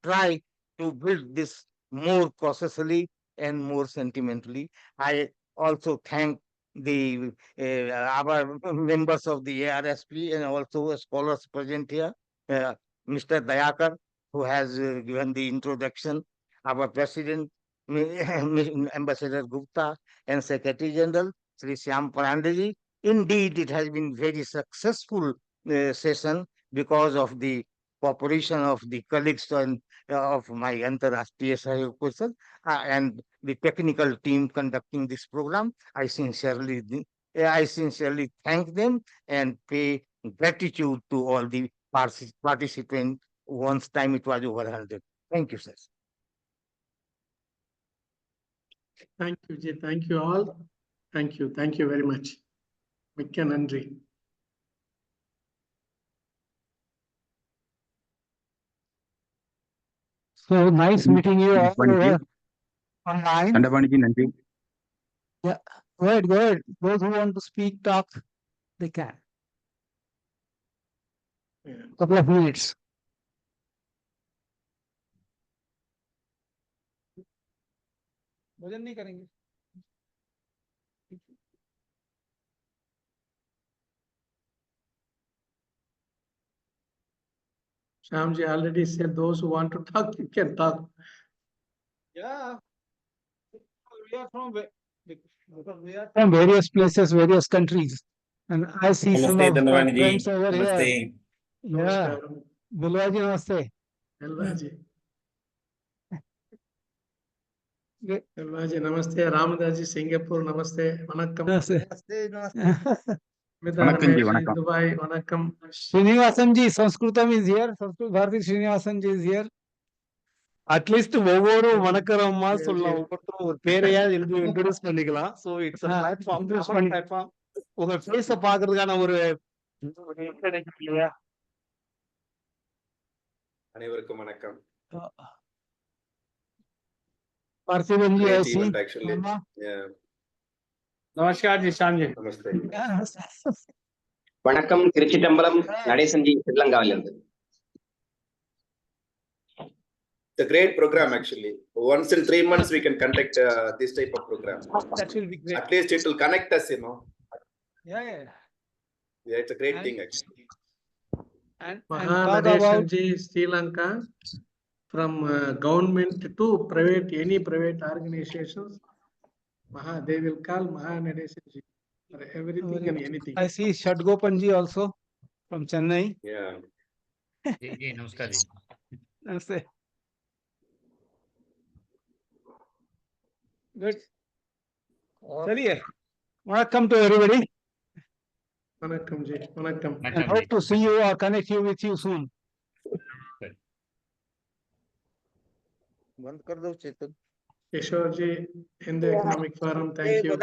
try to build this more cautiously and more sentimentally. I also thank the our members of the ARSP and also scholars present here, Mr. Dayakar, who has given the introduction, our president, Ambassador Gupta, and Secretary General, Sri Shyam Parandeji. Indeed, it has been very successful session because of the cooperation of the colleagues of my Antarashtriya Sahayog Parishad and the technical team conducting this program. I sincerely thank them and pay gratitude to all the participants. Once time it was over 100. Thank you, sir. Thank you, Ji. Thank you all. Thank you. Thank you very much. Mikka Nandri. So nice meeting you all over online. Yeah, go ahead, go ahead. Those who want to speak, talk, they can. Couple of minutes. भोजन नहीं करेंगे. Shyamji already said those who want to talk, you can talk. Yeah. We are from various places, various countries. And I see some of my friends over here. Yeah. Bilwaji, namaste. Bilwaji. Bilwaji, namaste. Ramadaji, Singapore, namaste. Vanakkam. Namaste. Dubai, vanakkam. Srinivasan Ji, Sanskritam is here. Sanskrit Bharati Srinivasan Ji is here. Atleast ஒவ்வொரு வணக்கரம்மா சொல்லலாம், ஒவ்வொருத்தரும் ஒரு பேரையா எழுதி introduce பண்ணிக்கலாம். So it's a platform, platform. உங்க ஃபேஸ பாக்குறதுக்கான ஒரு இல்லையா? அனைவருக்கும் வணக்கம். பார்த்திபன் जी ऐसी. नमस्कार जी, श्याम जी. नमस्ते. வணக்கம் திருச்சிட்டம்பலம் நடேசன் ஜி ஸ்ரீலங்காவிலிருந்து. It's a great program actually. Once in 3 months we can conduct this type of program. That will be great. At least it will connect us, you know. Yeah. Yeah, it's a great thing actually. And Mahan Ji, Sri Lanka, from government to private, any private organizations, they will call Mahan Ji for everything and anything. I see Shanthakumar ji also from Chennai. Yeah. Namaskar ji. Namaste. Good. Chaliye. Welcome to everybody. Vanakkam ji. Vanakkam. And hope to see you or connect you with you soon. बंद कर दो चेतन. Kishore ji in the Economic Forum, thank you.